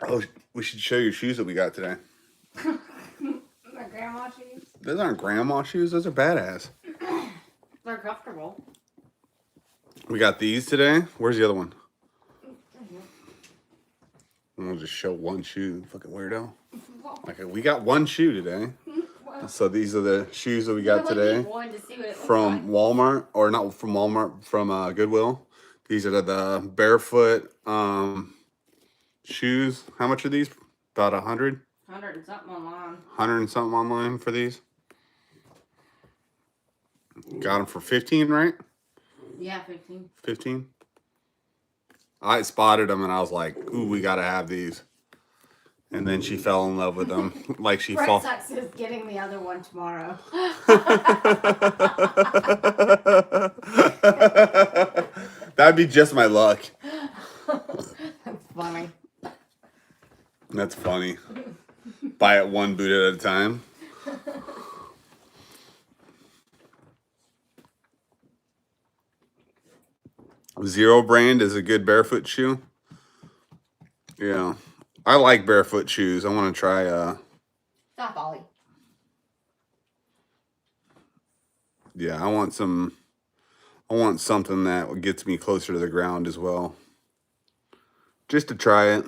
Oh, we should show you shoes that we got today. My grandma shoes. Those aren't grandma shoes. Those are badass. They're comfortable. We got these today. Where's the other one? We'll just show one shoe. Fucking weirdo. Okay, we got one shoe today. So these are the shoes that we got today from Walmart, or not from Walmart, from Goodwill. These are the barefoot shoes. How much are these? About 100? 100 and something online. 100 and something online for these. Got them for 15, right? Yeah, 15. 15. I spotted them and I was like, ooh, we got to have these. And then she fell in love with them. Like she Brett fall. Sucks is getting the other one tomorrow. That'd be just my luck. That's funny. That's funny. Buy it one boot at a time. Zero Brand is a good barefoot shoe. Yeah. I like barefoot shoes. I want to try. Stop, Ollie. Yeah, I want some. I want something that gets me closer to the ground as well. Just to try it.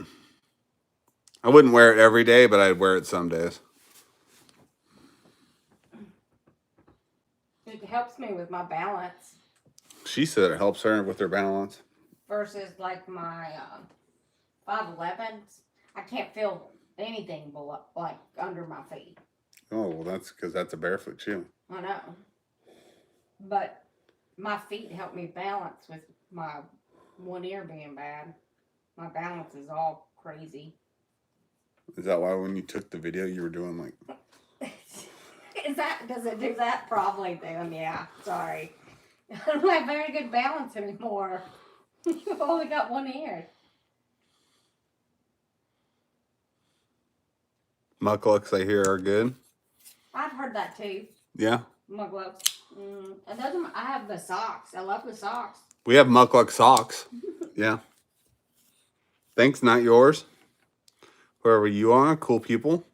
I wouldn't wear it every day, but I'd wear it some days. It helps me with my balance She said it helps her with her balance. versus like my 5'11s. I can't feel anything below, like under my feet. Oh, well, that's because that's a barefoot shoe. I know. But my feet help me balance with my one ear being bad. My balance is all crazy. Is that why when you took the video you were doing like... Does it do that? Probably then, yeah. Sorry. I don't have very good balance anymore. You've only got one ear. Mucklucks I hear are good? I've heard that too. Yeah? Mucklucks. And those are I have the socks. I love the socks. We have Muckluck socks. Yeah. Thanks, not yours. Whoever you are, cool people.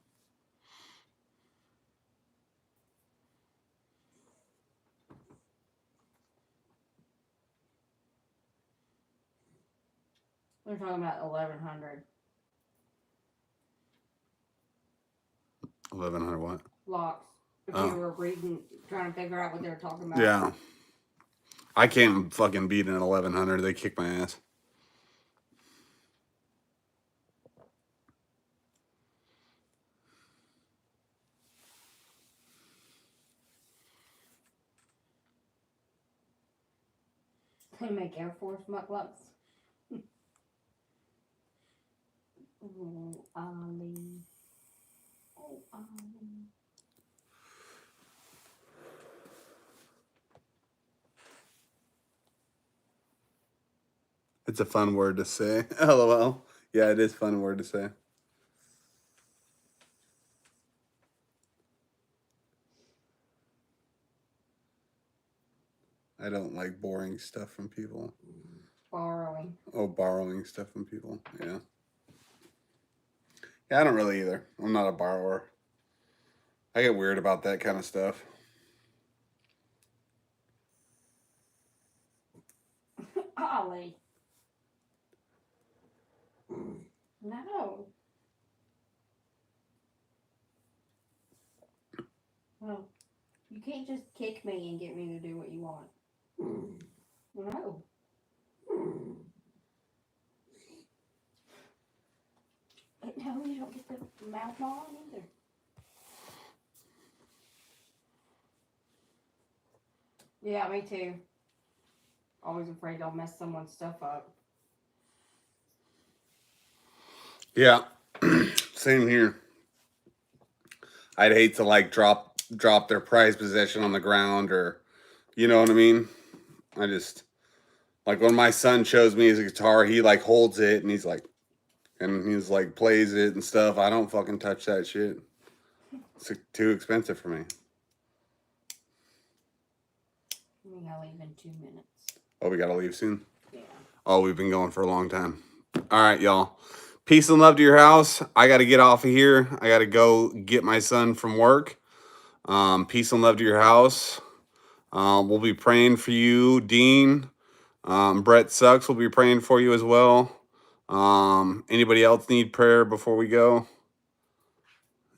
We're talking about 1100 1100 what? locks. If Oh. you were reading, trying to figure out what they were talking about. Yeah. I can't fucking beat an 1100. They kick my ass. They make Air Force mucklucks. Oh, Ollie. Oh, Ollie. It's a fun word to say. LOL. Yeah, it is a fun word to say. I don't like boring stuff from people. Borrowing. Oh, borrowing stuff from people. Yeah. Yeah, I don't really either. I'm not a borrower. I get weird about that kind of stuff. Ollie. No. Well, you can't just kick me and get me to do what you want. No. No, you don't get the mouth on either. Yeah, me too. Always afraid I'll mess someone's stuff up. Yeah. Same here. I'd hate to like drop their prized possession on the ground, or you know what I mean? I just like when my son shows me his guitar, he like holds it and he's like plays it and stuff. I don't fucking touch that shit. It's too expensive for me. We gotta leave in 2 minutes. Oh, we gotta leave soon? Yeah. Oh, we've been going for a long time. All right, y'all. Peace and love to your house. I got to get off of here. I got to go get my son from work. Peace and love to your house. We'll be praying for you, Dean. Brett Sucks will be praying for you as well. Anybody else need prayer before we go?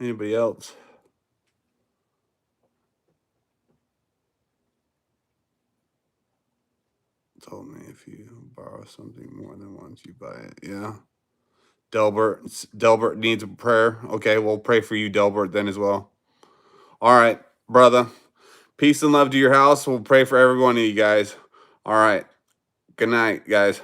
Anybody else? Told me if you borrow something more than once, you buy it. Yeah. Delbert needs a prayer. Okay, we'll pray for you, Delbert, then as well. All right, brother. Peace and love to your house. We'll pray for every one of you guys. All right. Good night, guys.